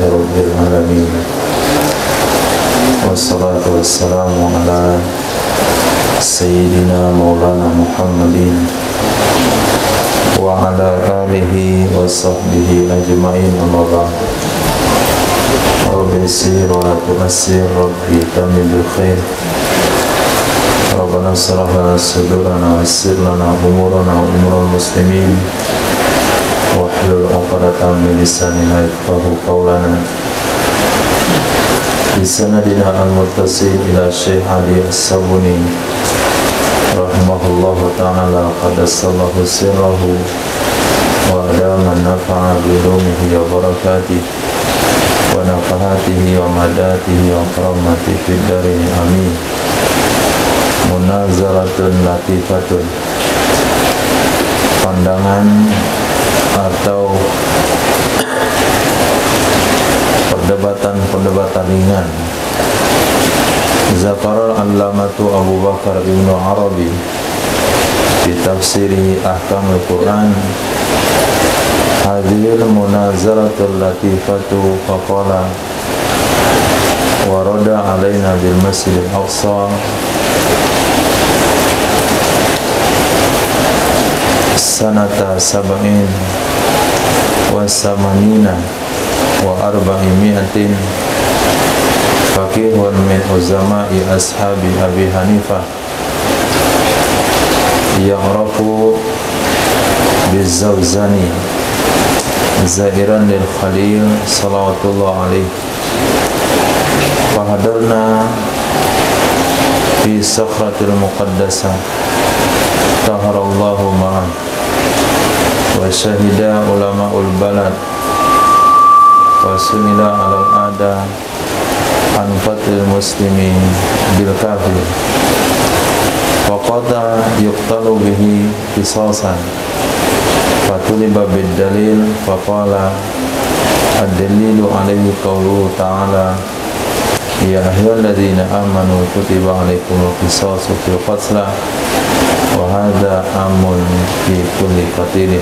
Rabbil Alamin. Wassalatu wassalamu ala Sayyidina Maulana Muhammadin wa ala alihi wa sahbihi ajma'in, amma ba'd. Rabbi yassir wa la tu'assir, Rabbi tamim bil khair. Rabbana shrah lana sudurana wa yassir lana umurana wa umurul muslimin wahlul 'uqdatam min lisanina yafqahu qawlana. Bi sanadina al-muttasil ila Syekh Ali As-Sabuni rahimahullahu ta'ala, qaddasallahu sirrahu wa adama nafa'a bi rumihi wa barakatihi wa nafahatihi wa madatihi wa karamatihi fid darin, amin. Munazaratun latifatun, pandangan atau perdebatan ringan. Zakaral allamatu Abu Bakar Ibn Arabi di tafsiri ahkamul Quran, hadhil munazaratul latifatu faqala warada alaina bil masjidil aqsa sanata sab'in wa samanina wa arba'imiatin, faqihun min uzama'i ashabi Abi Hanifah ya'rafu bizawzani zairan lil Khalil salawatullah alaih. Fahadarna fi sakhratil muqaddasah taharallahu ma'ah wa syahida ulama'ul balad wa sunila alal ada anfatil muslimin bil kafir wa qada yuqtalu bihi qisasan fatuliba bid dalil faqala ad-dalilu alaihi qawluhu ta'ala ya ayyuhalladzina amanu kutiba alaikumul qisasu fil qatla wa hadza amun fi kulli qatilin.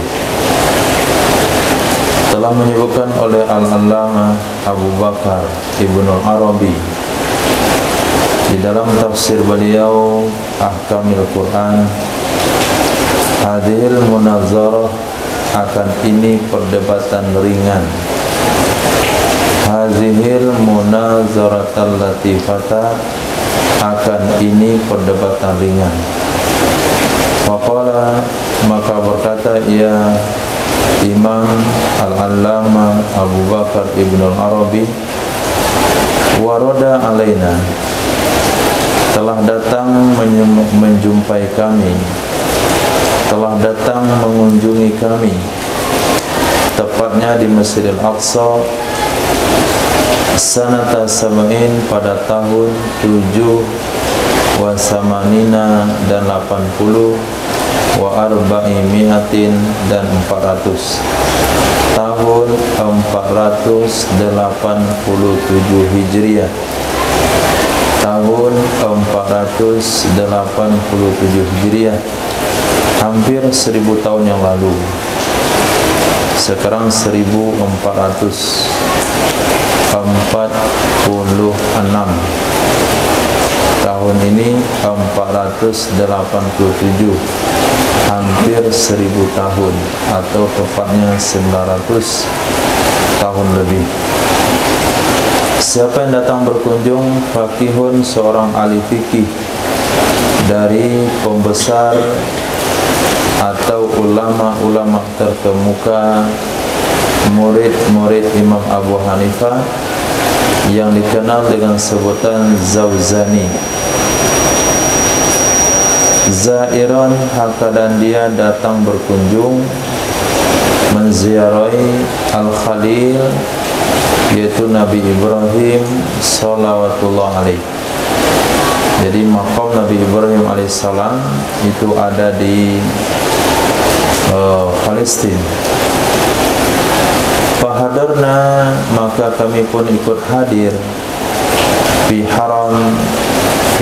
Telah menyebutkan oleh Al-Allamah Abu Bakar Ibnu Arabi di dalam tafsir beliau Ahkamul Quran, hadhil munazarah, akan ini perdebatan ringan. Hadhil munazaratal latifata, akan ini perdebatan ringan. Waqala, maka berkata ia Imam Al-Allamah Abu Bakar Ibnu Arabi, waroda alaina, telah datang menjumpai kami, telah datang mengunjungi kami, tepatnya di Masjidil Aqsa, sanata sab'in, pada tahun 7 wa samanina, dan 80, wa arba'imiatin, dan 400, tahun 487 Hijriah, tahun 487 Hijriah, hampir 1000 tahun yang lalu. Sekarang 1446, tahun ini 487, hampir 1000 tahun, atau tepatnya 900 tahun lebih. Siapa yang datang berkunjung? Faqihun, seorang ahli fikih dari pembesar atau ulama-ulama terkemuka, murid-murid Imam Abu Hanifah yang dikenal dengan sebutan Zawzani. Zairan, hakadan dia datang berkunjung menziarahi Al-Khalil, yaitu Nabi Ibrahim salawatullah alaih. Jadi maqam Nabi Ibrahim alaihissalam itu ada di Palestina. Fahadarna, maka kami pun ikut hadir fi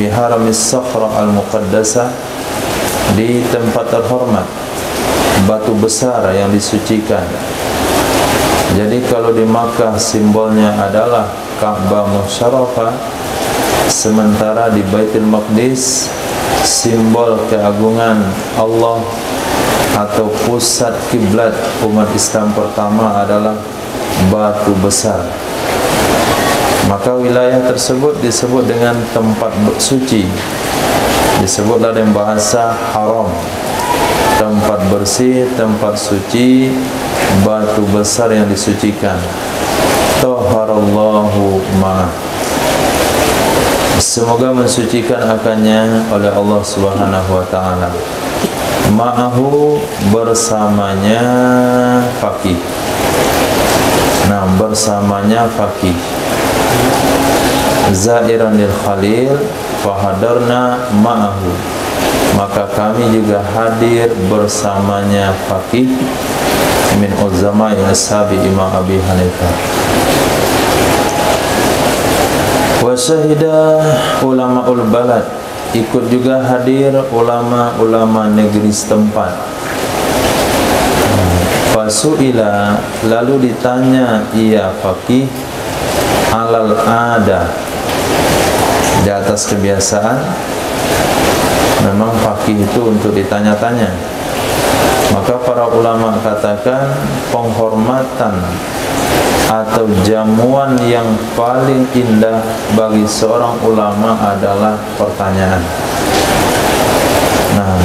haramis sakhra al-muqaddasah, di tempat terhormat, batu besar yang disucikan, Jadi kalau di Makkah simbolnya adalah Ka'bah Musyarrafah, sementara di Baitul Maqdis simbol keagungan Allah atau pusat kiblat umat Islam pertama adalah batu besar. Maka wilayah tersebut disebut dengan tempat suci. Disebutlah dengan bahasa haram, tempat bersih, tempat suci, batu besar yang disucikan. Taharallahu ma'ah, semoga mensucikan akannya oleh Allah Subhanahu wa taala. Ma'ahu, bersamanya faqih. Nah, bersamanya faqih. Zairan lil khalil fahadarna ma'ahu, maka kami juga hadir bersamanya faqih min uzama'i ashabi Imam Abi Hanifah. Wa syahida ulamaul balad, ikut juga hadir ulama-ulama negeri setempat. Fasu'ila, lalu ditanya ia faqih alal ada, di atas kebiasaan. Memang faqih itu untuk ditanya-tanya. Maka para ulama katakan penghormatan atau jamuan yang paling indah bagi seorang ulama adalah pertanyaan. Nah,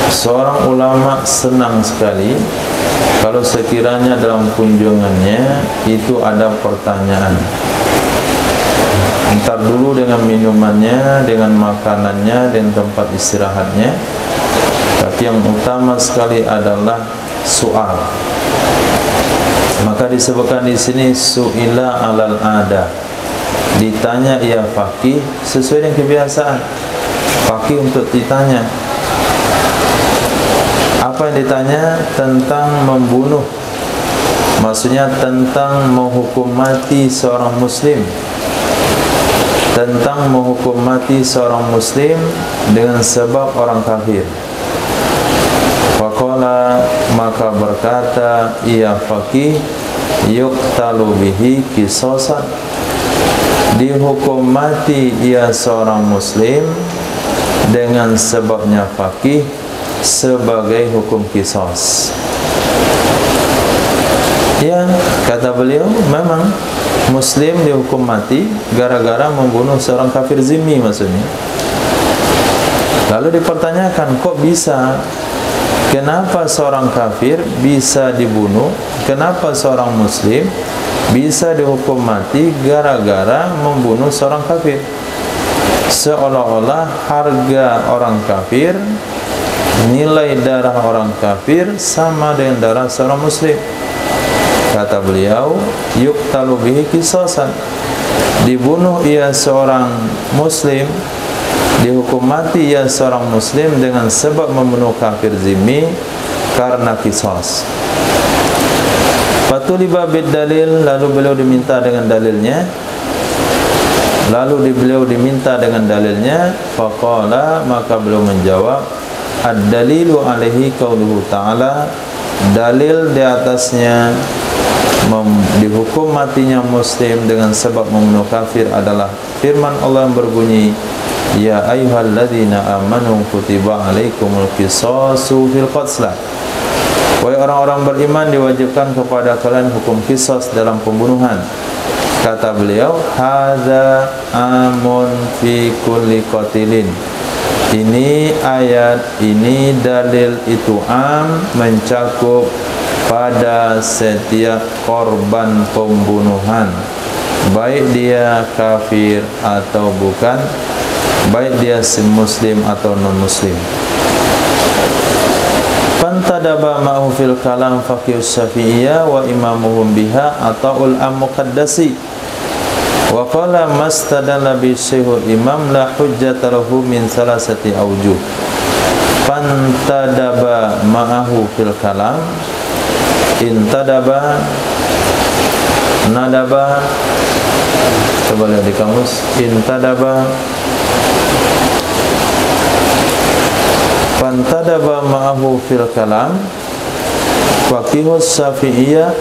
seorang ulama senang sekali kalau sekiranya dalam kunjungannya itu ada pertanyaan. Entar dulu dengan minumannya, dengan makanannya, dengan tempat istirahatnya, tapi yang utama sekali adalah soal. Maka disebutkan di sini su'ila alal ada, ditanya ia faqih sesuai dengan kebiasaan. Faqih untuk ditanya. Apa yang ditanya? Tentang membunuh, maksudnya tentang menghukum mati seorang muslim, tentang menghukum mati seorang muslim dengan sebab orang kafir. Faqala, maka berkata ia faqih, yuqtalu bihi qisasan, dihukum mati ia seorang muslim dengan sebabnya faqih sebagai hukum qisas. Ya, kata beliau, memang muslim dihukum mati gara-gara membunuh seorang kafir zimmi maksudnya. Lalu dipertanyakan, kok bisa? Kenapa seorang kafir bisa dibunuh? Kenapa seorang muslim bisa dihukum mati gara-gara membunuh seorang kafir? Seolah-olah harga orang kafir, nilai darah orang kafir sama dengan darah seorang muslim. Kata beliau, yuqtalu bihi qisasan, dibunuh ia seorang muslim, dihukum mati ia seorang muslim dengan sebab membunuh kafir zimmi karena qisas. Fatuliba bid dalil, lalu beliau diminta dengan dalilnya. Faqala, maka beliau menjawab, ad-dalilu alaihi qauluhu ta'ala, dalil di atasnya dihukum matinya muslim dengan sebab membunuh kafir adalah firman Allah yang berbunyi, ya ayyuhalladzina amanu kutiba alaikumul qisasu fil qatla, wahai orang-orang beriman diwajibkan kepada kalian hukum qisas dalam pembunuhan. Kata beliau, hadza amun fi kulli qatilin, ini ayat, ini dalil itu am, mencakup pada setiap korban pembunuhan, baik dia kafir atau bukan, baik dia muslim atau non muslim. Fantadaba ma'hu fil kalam faqih Syafi'iyah wa imamuhum biha Ata'ul Am-Muqaddasi wa qala mastadalla bi syaihul imam la hujjata lahu min salasati awjuh. Fantadaba ma'ahu fil kalam, intadaba, nadaba, coba lihat di kamus, intadaba, fantadaba ma'ahu fil kalam faqihus Syafi'iyah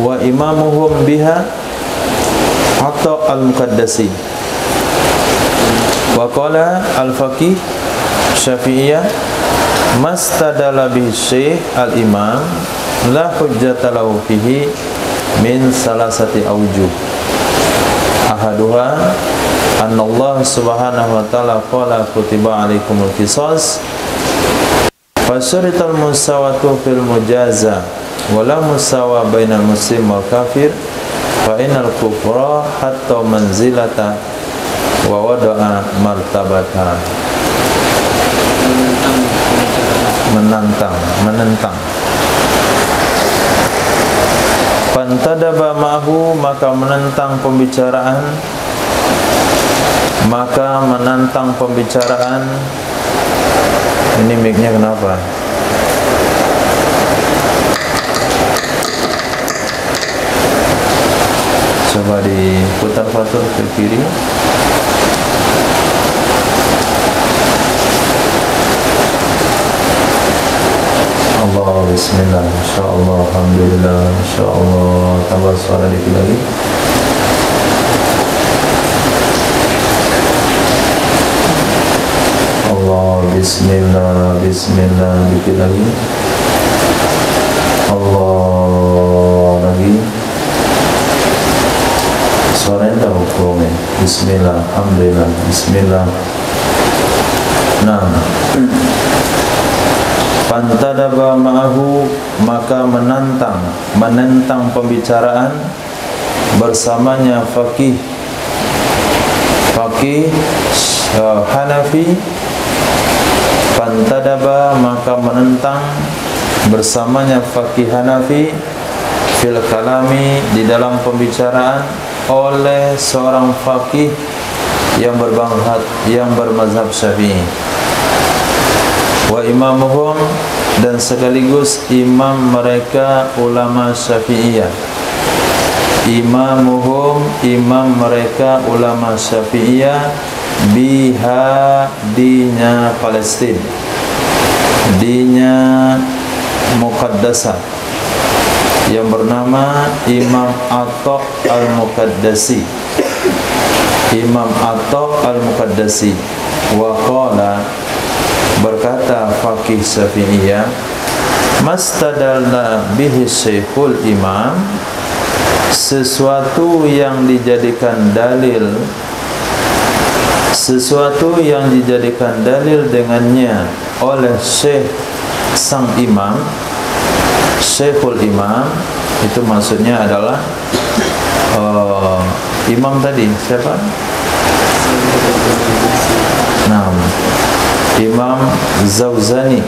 wa imamuhum biha Atta al-Muqaddasi. Wa qala al-faqih Syafi'iyah mastadala bihi syekh al-imam la hujjata lahu fihi min salasati awjuh. Ahaduha anna Allah subhanahu wa ta'ala qala kutiba alaikumul qisas fasyurital musawatu fil mujaza wala musawa bainal muslim wal kafir fa innal kufra hatta manzilata wa wada'a martabata. Menentang pantadaba ma'hu, maka menentang pembicaraan. Ini mic-nya kenapa? Coba diputar fatur ke kiri. Allah, bismillah, insyaallah, alhamdulillah, insyaallah. Tambah suara dikit lagi. Allah, bismillah, bismillah, dikit lagi. Allah, lagi. Suaranya dah hukum ya. Bismillah, alhamdulillah, bismillah. Nah, pantadaba ma'ahu, maka menentang pembicaraan bersamanya faqih Hanafi. Pantadaba, maka menentang bersamanya faqih Hanafi fil kalami, di dalam pembicaraan, oleh seorang faqih yang bermazhab Syafi'i. Wa imamuhum, dan sekaligus imam mereka ulama Syafi'iyah. Imamuhum, imam mereka ulama Syafi'iyah, biha, dinya Palestin, dinya Muqaddasah, yang bernama Imam Atta al-Muqaddasi. Imam Atta al-Muqaddasi. Wa qala, berkata faqih Syafi'iyah, mastadalla bihi syekhul imam, sesuatu yang dijadikan dalil dengannya oleh syekh sang imam. Syekhul imam itu maksudnya adalah imam tadi siapa? Nah, Imam Zauzani.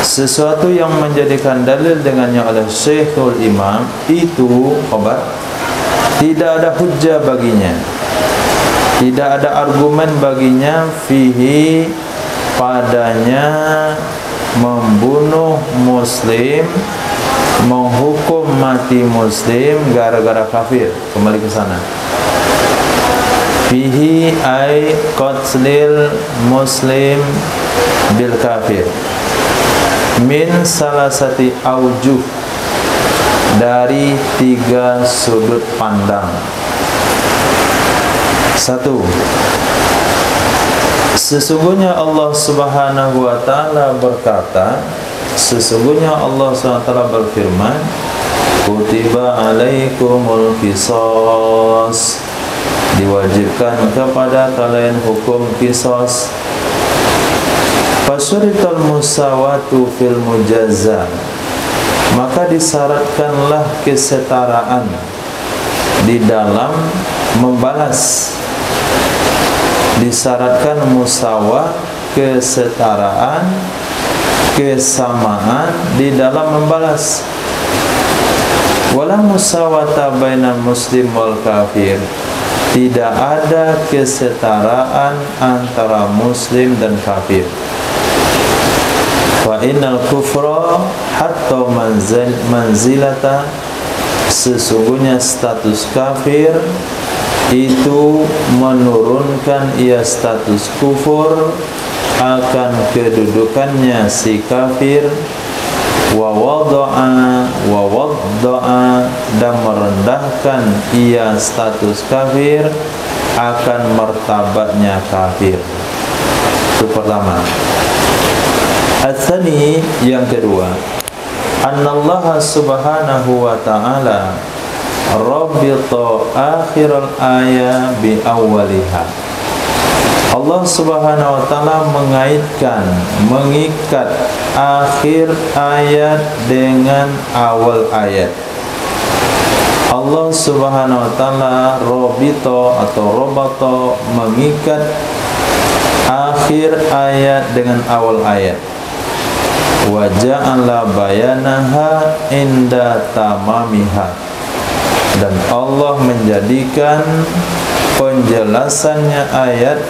Sesuatu yang menjadikan dalil dengannya oleh Syekhul Imam itu obat, tidak ada hujjah baginya, tidak ada argumen baginya, fihi, padanya, membunuh muslim, menghukum mati muslim gara-gara kafir. Kembali ke sana. Fihi ay qatlil muslim bil kafir min salasati aujuh, dari 3 sudut pandang. 1. Sesungguhnya Allah Subhanahu wa ta'ala berkata, sesungguhnya Allah Subhanahu wa ta'ala berfirman, kutiba alaikumul qisas, diwajibkan kepada kalian hukum qisas. Fasyurital musawatu fil mujazza, maka disyaratkanlah kesetaraan di dalam membalas. Disyaratkan musawa, kesetaraan, kesamaan di dalam membalas. Wala musawata bainal muslim wal kafir, tidak ada kesetaraan antara muslim dan kafir. Fa innal kufra hatta manzilata, sesungguhnya status kafir itu menurunkan ia status kufur, akan kedudukannya si kafir, wa wadda'a dan merendahkan ia status kafir akan martabatnya kafir. Itu pertama. Al-thani, yang kedua, annallaha subhanahu wa ta'ala rabbita akhiral ayat bi awwaliha. Allah subhanahu wa ta'ala mengikat akhir ayat dengan awal ayat. Allah subhanahu wa ta'ala robito atau robato mengikat akhir ayat dengan awal ayat. Wa ja'ala bayanaha inda tamamiha, dan Allah menjadikan penjelasannya ayat,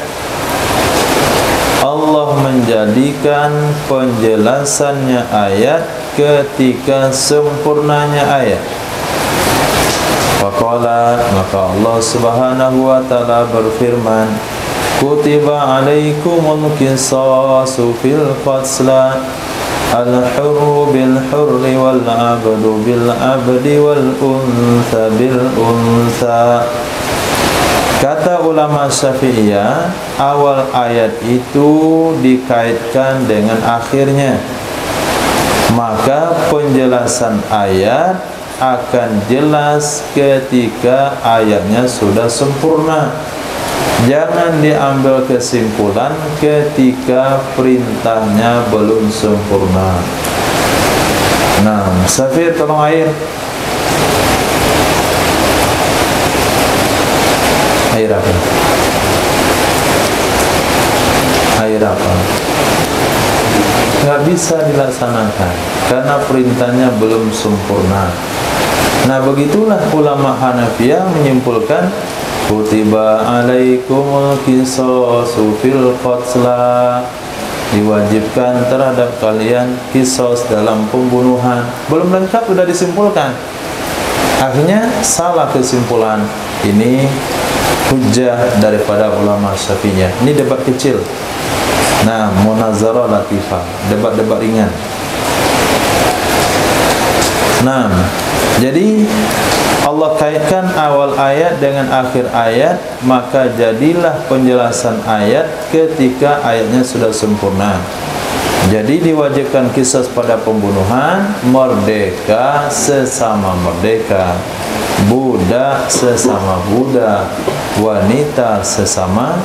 Allah menjadikan penjelasannya ayat ketika sempurnanya ayat. Faqala, maka Allah subhanahu wa ta'ala berfirman, kutiba alaikumul qisasu fil qatla, al-hurru bil hurri wal abdu bil abdi wal untha bil untha. Kata ulama Syafi'iyah, awal ayat itu dikaitkan dengan akhirnya, maka penjelasan ayat akan jelas ketika ayatnya sudah sempurna. Jangan diambil kesimpulan ketika perintahnya belum sempurna. Nah, Safir, tolong air. Air apa? Air apa? Nggak bisa dilaksanakan karena perintahnya belum sempurna. Nah, begitulah ulama Hanafiyah menyimpulkan, kutiba alaikumul qisasu fil qatla, diwajibkan terhadap kalian qisas dalam pembunuhan. Belum lengkap sudah disimpulkan. Akhirnya salah kesimpulan. Ini hujjah daripada ulama Syafi'iyah. Ini debat kecil. Nah, munazarah latifah, debat-debat ringan. Nah, jadi Allah kaitkan awal ayat dengan akhir ayat, maka jadilah penjelasan ayat ketika ayatnya sudah sempurna. Jadi diwajibkan qisas pada pembunuhan, merdeka sesama merdeka, budak sesama budak, wanita sesama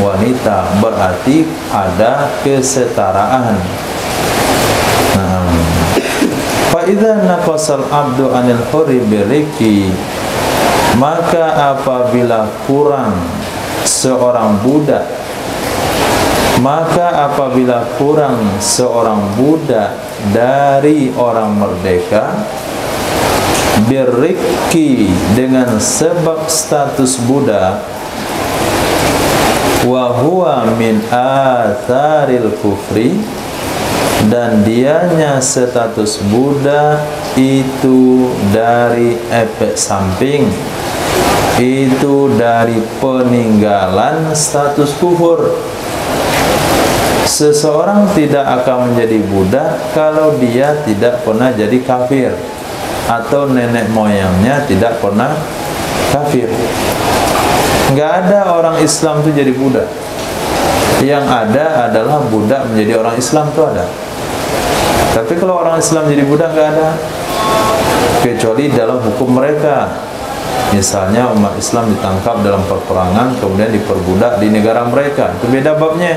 wanita, berarti ada kesetaraan. Fa'idha naqasal abdu anil hurri biriki, maka apabila kurang seorang budak, dari orang merdeka, biriki dengan sebab status budak, wa huwa min atharil kufri, dan dianya status budak itu dari efek samping, itu dari peninggalan status kufur. Seseorang tidak akan menjadi budak kalau dia tidak pernah jadi kafir, atau nenek moyangnya tidak pernah kafir. Nggak ada orang Islam itu jadi budak. Yang ada adalah budak menjadi orang Islam, itu ada. Tapi kalau orang Islam jadi budak nggak ada, kecuali dalam hukum mereka. Misalnya umat Islam ditangkap dalam peperangan kemudian diperbudak di negara mereka, itu beda babnya.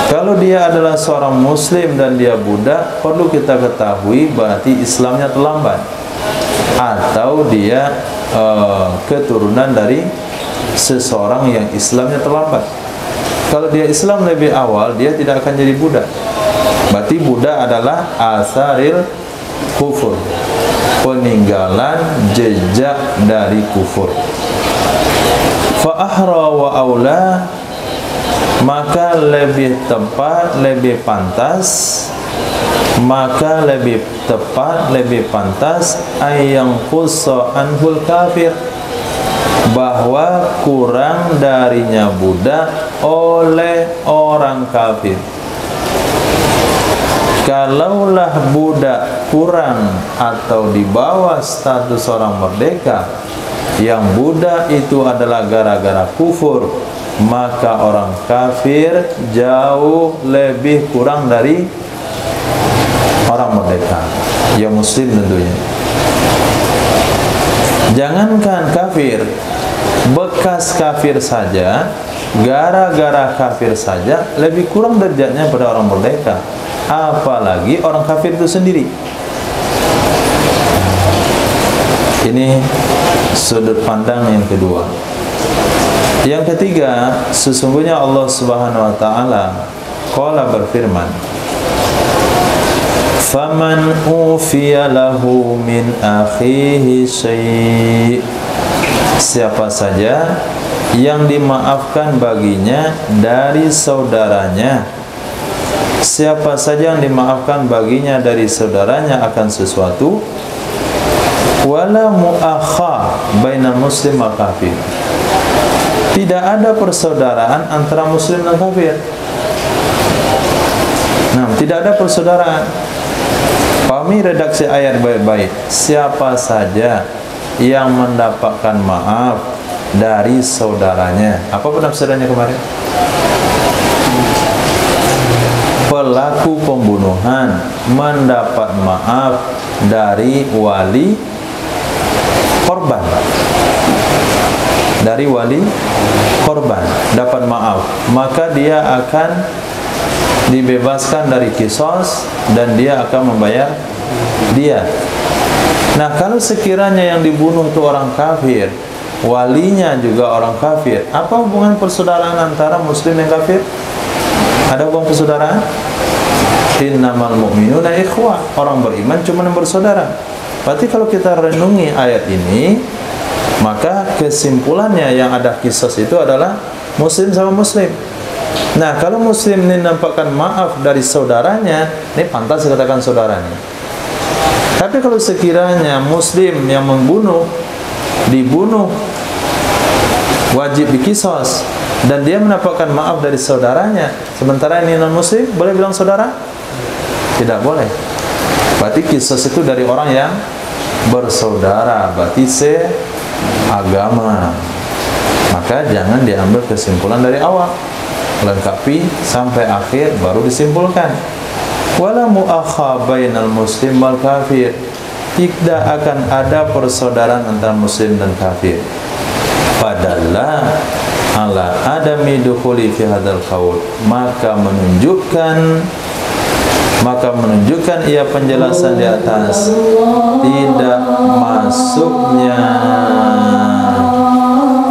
Kalau dia adalah seorang Muslim dan dia budak, perlu kita ketahui berarti Islamnya terlambat, atau dia keturunan dari seseorang yang Islamnya terlambat. Kalau dia Islam lebih awal, dia tidak akan jadi budak. Berarti budak adalah asaril kufur, peninggalan jejak dari kufur. Fa ahra wa aula, maka lebih tepat, lebih pantas, lebih pantas ayang qussa anhul kafir, bahwa kurang darinya budak oleh orang kafir. Kalaulah budak kurang atau di bawah status orang merdeka, yang budak itu adalah gara-gara kufur, maka orang kafir jauh lebih kurang dari orang merdeka, yang muslim tentunya. Jangankan kafir, bekas kafir saja, gara-gara kafir saja lebih kurang derajatnya pada orang merdeka, apalagi orang kafir itu sendiri. Ini sudut pandang yang kedua. Yang ketiga, sesungguhnya Allah Subhanahu wa taala qala berfirman, "Faman ufiya lahu min akhihi syai'." Siapa saja yang dimaafkan baginya dari saudaranya, siapa saja yang dimaafkan baginya dari saudaranya akan sesuatu, wala mu'akha baina muslim wa kafir, tidak ada persaudaraan antara muslim dan kafir. Nah, tidak ada persaudaraan. Pahami redaksi ayat baik-baik. Siapa saja yang mendapatkan maaf dari saudaranya. Apa penafsirannya kemarin? Pelaku pembunuhan mendapat maaf dari wali korban. Dari wali korban dapat maaf, maka dia akan dibebaskan dari kisos dan dia akan membayar dia. Nah, kalau sekiranya yang dibunuh itu orang kafir, walinya juga orang kafir, apa hubungan persaudaraan antara muslim dan kafir? Ada hubungan persaudaraan? Innamal mu'minuna ikhwah, orang beriman cuma bersaudara. Berarti kalau kita renungi ayat ini, maka kesimpulannya yang ada kisos itu adalah muslim sama muslim. Nah, kalau muslim ini nampakkan maaf dari saudaranya, ini pantas dikatakan saudaranya. Tapi kalau sekiranya muslim yang membunuh, dibunuh, wajib dikisos, dan dia mendapatkan maaf dari saudaranya, sementara ini non muslim, boleh bilang saudara? Tidak boleh. Berarti kisos itu dari orang yang bersaudara, berarti seagama. Maka jangan diambil kesimpulan dari awal, lengkapi sampai akhir baru disimpulkan. Wala mu'akha bainal muslim wal kafir, tidak akan ada persaudaraan antara muslim dan kafir. Padahal ala adami dukhuli fi hadzal qaul, maka menunjukkan ia penjelasan di atas tidak masuknya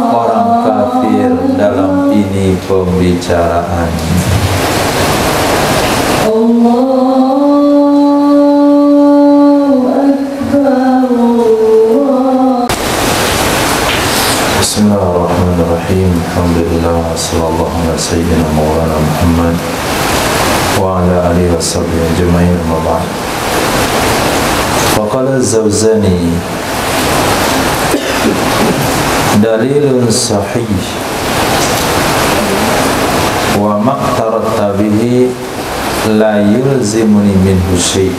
orang kafir dalam ini pembicaraan. Bismillahirrahmanirrahim. Alhamdulillah wassallallahu ala sayyidina maulana Muhammad wa ala alihi washabbihi ajma'in, amma ba'd. Faqala az-Zawzani, dalilun sahih wa maqtarata bihi la yulzimuni minhu syai'.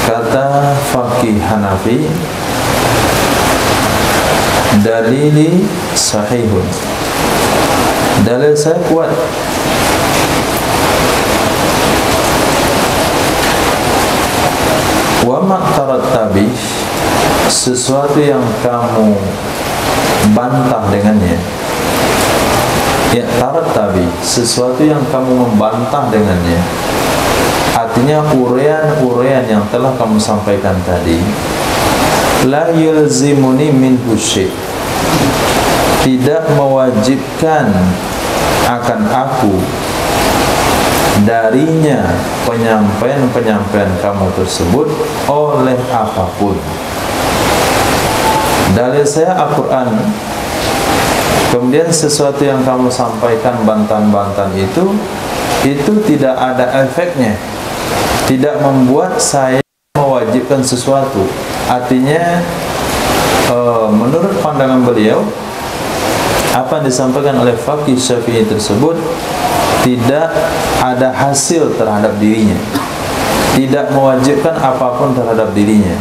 Kata faqih Hanafi, dalili sahihun, dalil saya kuat, wa maqtarattabi, sesuatu yang kamu bantah dengannya, ya tarattabi, sesuatu yang kamu membantah dengannya, artinya uraian-uraian yang telah kamu sampaikan tadi, la yulzimuni minhu syai', tidak mewajibkan akan aku darinya penyampaian kamu tersebut oleh apapun. Dalil saya Al-Quran. Kemudian sesuatu yang kamu sampaikan bantahan-bantahan itu tidak ada efeknya, tidak membuat saya mewajibkan sesuatu. Artinya menurut pandangan beliau, apa yang disampaikan oleh faqih Syafi'i tersebut tidak ada hasil terhadap dirinya, tidak mewajibkan apapun terhadap dirinya.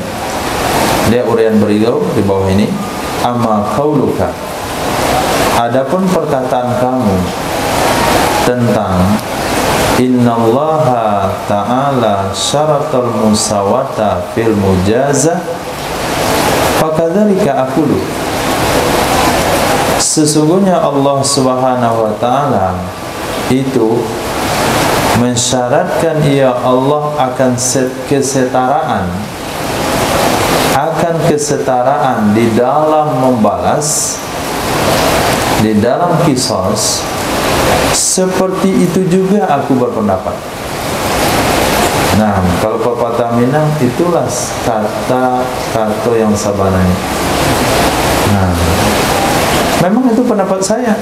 Dia uraian beliau di bawah ini, amma qauluka, adapun perkataan kamu tentang innallaha ta'ala syaratal musawata fil mujazah, fakadzalika aqulu, sesungguhnya Allah Subhanahu wa taala itu mensyaratkan Allah akan kesetaraan di dalam membalas, di dalam qisas. Seperti itu juga aku berpendapat. Nah, kalau pepatah Minang itulah kata yang sabananya. Nah, memang itu pendapat saya.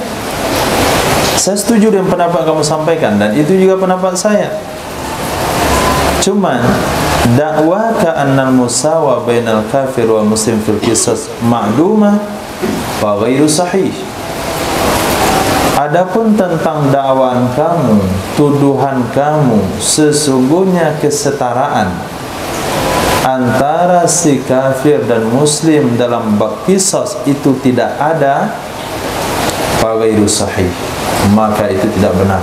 Saya setuju dengan pendapat kamu sampaikan, dan itu juga pendapat saya. Cuman dakwaka annal musawa bainal kafir wal muslim fil qisas ma'dumah wa ghairu sahih. Adapun tentang dakwaan kamu, tuduhan kamu, sesungguhnya kesetaraan antara si kafir dan muslim dalam bab qisas itu tidak ada, fa ghairu sahih, maka itu tidak benar.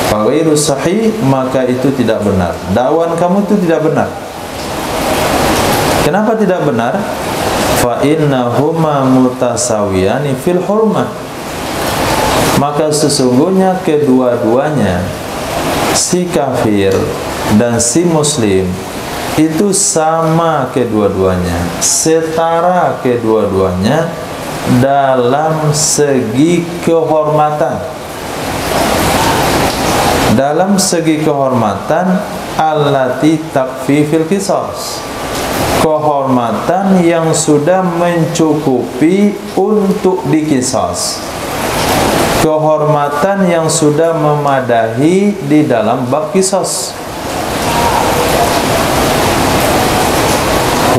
Fa ghairu sahih, maka itu tidak benar. Dakwaan kamu itu tidak benar. Kenapa tidak benar? Fa innahuma mutasawiyani fil hurmah, maka sesungguhnya kedua-duanya, si kafir dan si muslim itu sama kedua-duanya, setara kedua-duanya dalam segi kehormatan. Dalam segi kehormatan allati takfi fil qisas, kehormatan yang sudah mencukupi untuk dikisas, kehormatan yang sudah memadahi di dalam bab qisas.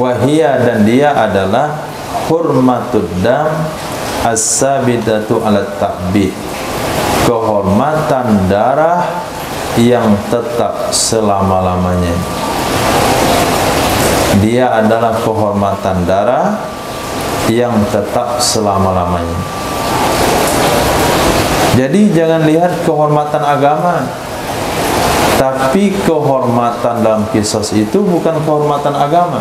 Wahia, dan dia adalah hurmatud dam as-sabidatu alat ta'bi, kehormatan darah yang tetap selama-lamanya. Dia adalah kehormatan darah yang tetap selama-lamanya. Jadi jangan lihat kehormatan agama, tapi kehormatan dalam qisas itu bukan kehormatan agama.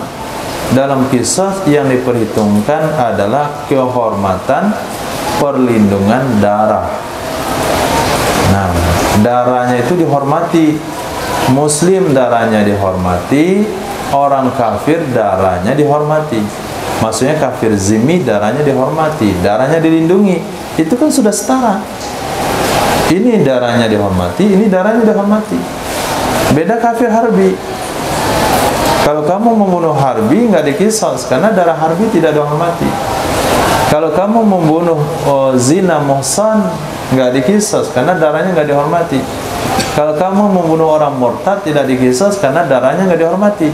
Dalam qisas yang diperhitungkan adalah kehormatan perlindungan darah. Nah, darahnya itu dihormati. Muslim darahnya dihormati, orang kafir darahnya dihormati. Maksudnya kafir zimmi darahnya dihormati, darahnya dilindungi. Itu kan sudah setara. Ini darahnya dihormati, ini darahnya dihormati. Beda kafir harbi. Kalau kamu membunuh harbi nggak dikisas karena darah harbi tidak dihormati. Kalau kamu membunuh zina muhsan nggak dikisas karena darahnya nggak dihormati. Kalau kamu membunuh orang murtad tidak dikisas karena darahnya nggak dihormati.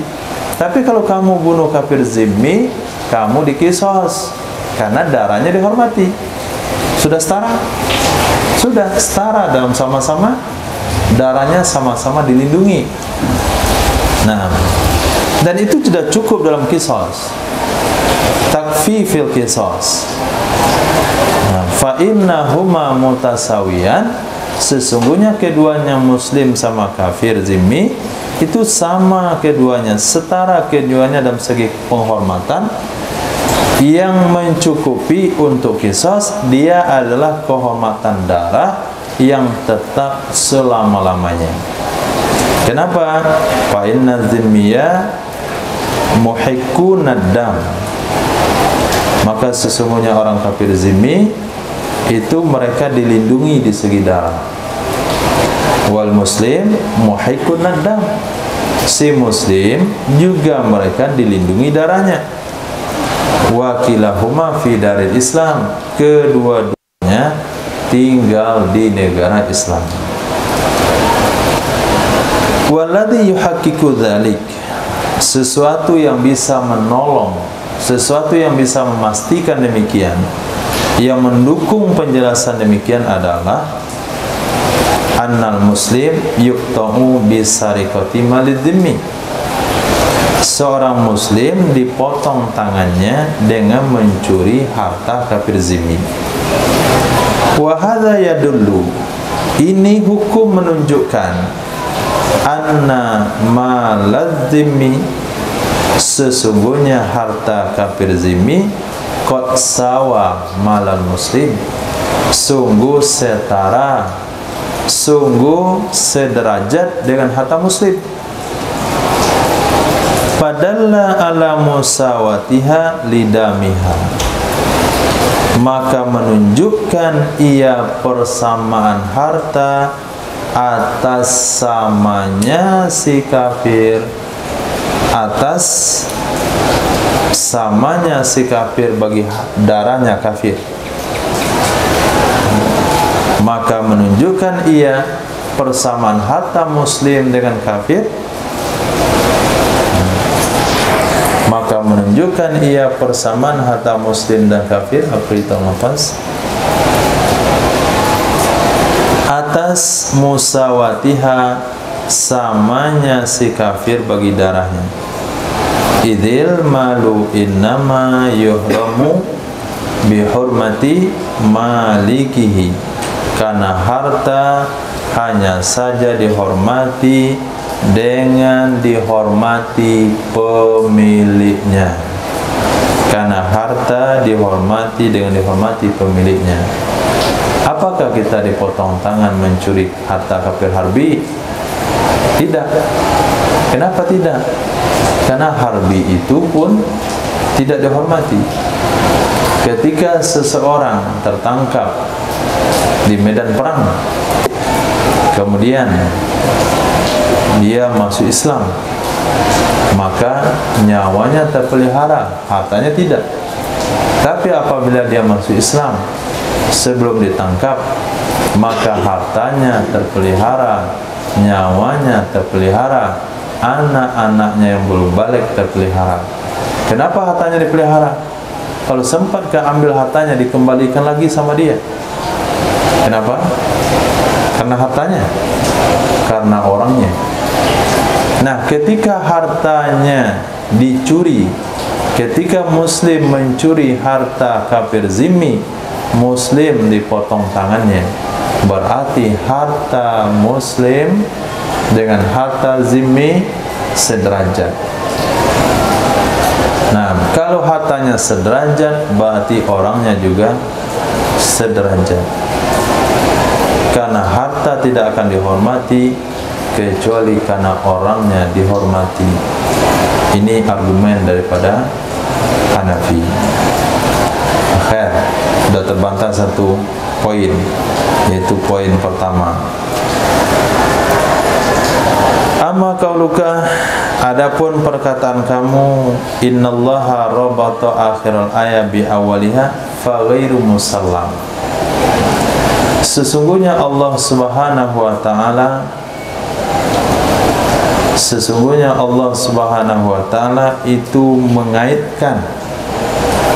Tapi kalau kamu bunuh kafir zimmi, kamu dikisas karena darahnya dihormati. Sudah setara? Sudah setara dalam sama-sama, darahnya sama-sama dilindungi. Nah, dan itu tidak cukup dalam qisas. Takfi fil qisas. Fa innahuma mutasawiyan, sesungguhnya keduanya muslim sama kafir zimmi itu sama keduanya, setara keduanya dalam segi penghormatan yang mencukupi untuk qisas. Dia adalah kehormatan darah yang tetap selama-lamanya. Kenapa? Fa inna zimmiya muhiqqunad dam, maka sesungguhnya orang kafir zimmi itu mereka dilindungi di segi darah. Wal muslim muhiqqunad dam, si muslim juga mereka dilindungi darahnya. Wa kilahuma fi daril Islam, kedua-duanya tinggal di negara Islam. Walladhi yuhaqqiqu dzalik, sesuatu yang bisa menolong, sesuatu yang bisa memastikan demikian, yang mendukung penjelasan demikian adalah annal muslim yuqta'u bisariqati malidhimmi. Seorang muslim dipotong tangannya dengan mencuri harta kafir zimmi. Wa hadza yadullu, ini hukum menunjukkan anna maladzimmi, sesungguhnya harta kafir zimmi qad sawa malal muslim, sungguh setara, sungguh sederajat dengan harta muslim. Padalla ala musawatiha lidamiha, maka menunjukkan ia persamaan harta atas samanya si kafir, atas samanya si kafir bagi darahnya kafir. Maka menunjukkan ia persamaan harta muslim dengan kafir, maka menunjukkan ia persamaan harta muslim dan kafir. Apa itu nafas? Atas musawatiha, samanya si kafir bagi darahnya. Idil malu innama yuhramu bihurmati malikihi, karena harta hanya saja dihormati dengan dihormati pemiliknya. Karena harta dihormati dengan dihormati pemiliknya. Apakah kita dipotong tangan mencuri harta kafir harbi? Tidak. Kenapa tidak? Karena harbi itu pun tidak dihormati. Ketika seseorang tertangkap di medan perang, kemudian dia masuk Islam, maka nyawanya terpelihara, hartanya tidak. Tapi apabila dia masuk Islam sebelum ditangkap, maka hartanya terpelihara, nyawanya terpelihara, anak-anaknya yang belum balik terpelihara. Kenapa hartanya dipelihara? Kalau sempat keambil hartanya, dikembalikan lagi sama dia. Kenapa? Karena hartanya, karena orangnya. Nah, ketika hartanya dicuri, ketika muslim mencuri harta kafir zimmi, muslim dipotong tangannya, berarti harta muslim dengan harta zimmi sederajat. Nah, kalau hartanya sederajat, berarti orangnya juga sederajat. Karena harta tidak akan dihormati kecuali karena orangnya dihormati. Ini argumen daripada Hanafi. Akhir, sudah terbantah satu poin, yaitu poin pertama. Amma qauluka, adapun perkataan kamu, innallaha rabata akhiral ayat bi awwaliha fa ghairu musallam. Sesungguhnya Allah Subhanahu wa taala, sesungguhnya Allah Subhanahu wa taala itu mengaitkan,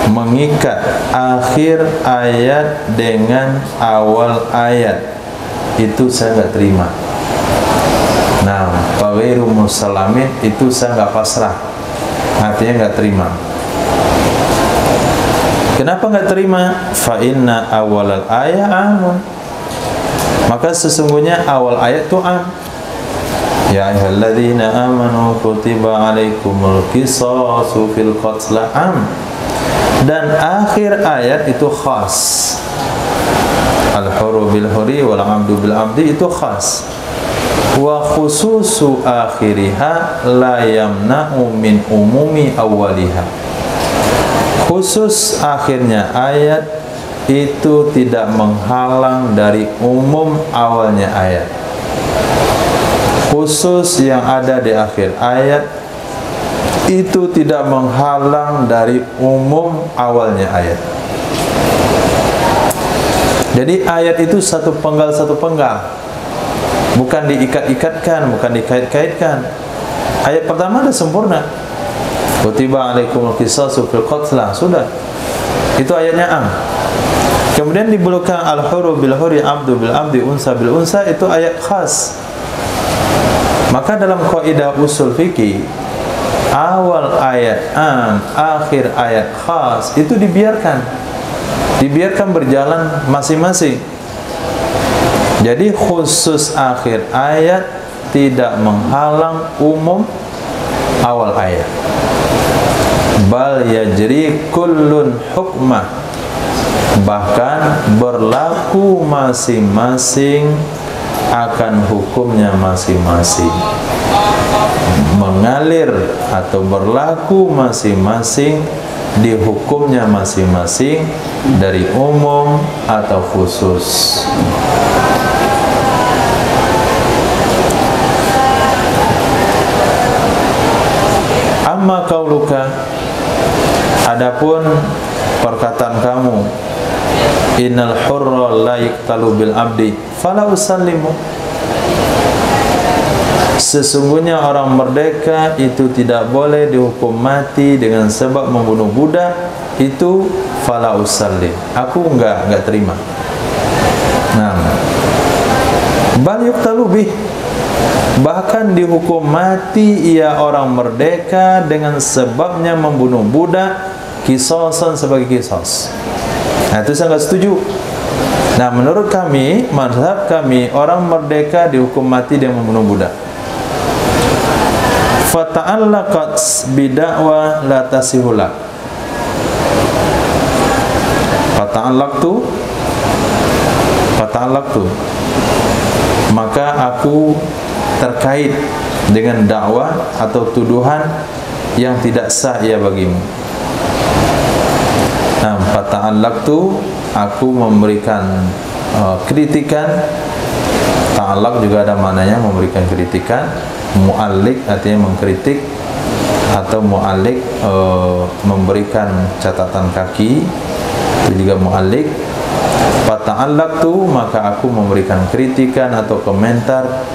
mengikat akhir ayat dengan awal ayat. Itu saya enggak terima. Nah, faghairu musallamin itu saya enggak pasrah. Artinya enggak terima. Kenapa enggak terima? Fa inna awalal ayat amun. Maka sesungguhnya awal ayat itu am. Ya ayyuhalladzina amanu kutiba alaikumul qisasu fil qatl am. Dan akhir ayat itu khas. Al-hurru bil hurri wal 'abdu bil 'abdi itu khas. Wa khususu akhiriha la yamna'u min umumi awwaliha. Khusus akhirnya ayat itu tidak menghalang dari umum awalnya ayat. Khusus yang ada di akhir ayat itu tidak menghalang dari umum awalnya ayat. Jadi ayat itu satu penggal, bukan diikat-ikatkan, bukan dikait-kaitkan. Ayat pertama ada sempurna. Kutiba alaikumul qisasu fil qatl, sudah. Itu ayatnya am. Kemudian di belakang al-huru bil huri, abdu bil abdi, unsa bil unsa, itu ayat khas. Maka dalam kaidah usul fikih, awal ayat am, akhir ayat khas itu dibiarkan berjalan masing-masing. Jadi khusus akhir ayat tidak menghalang umum awal ayat. Bal yajri kullun hukmah, bahkan berlaku masing-masing akan hukumnya masing-masing, mengalir atau berlaku masing-masing di hukumnya masing-masing, dari umum atau khusus. Amma qauluka, adapun perkataan kamu, innal hurra la yuqtalu bil abdi fala usallimu, sesungguhnya orang merdeka itu tidak boleh dihukum mati dengan sebab membunuh budak, itu fala usallim, aku enggak terima. Nah, bal yuqtalu bih, bahkan dihukum mati ia orang merdeka dengan sebabnya membunuh budak, kisosan sebagai kisos. Nah, itu saya nggak setuju. Nah, menurut kami, mazhab kami, orang merdeka dihukum mati dengan membunuh budak. Fata'allaqat bida'wa la tasihula. Fata'allaqtu, maka aku terkait dengan dakwah atau tuduhan yang tidak sah ia bagimu. Nah, fata'allaqtu, aku memberikan kritikan. Ta'allaq juga ada maknanya memberikan kritikan. Mu'allik artinya mengkritik, atau mu'allik memberikan catatan kaki, itu juga mu'allik. Fata'allaqtu, maka aku memberikan kritikan atau komentar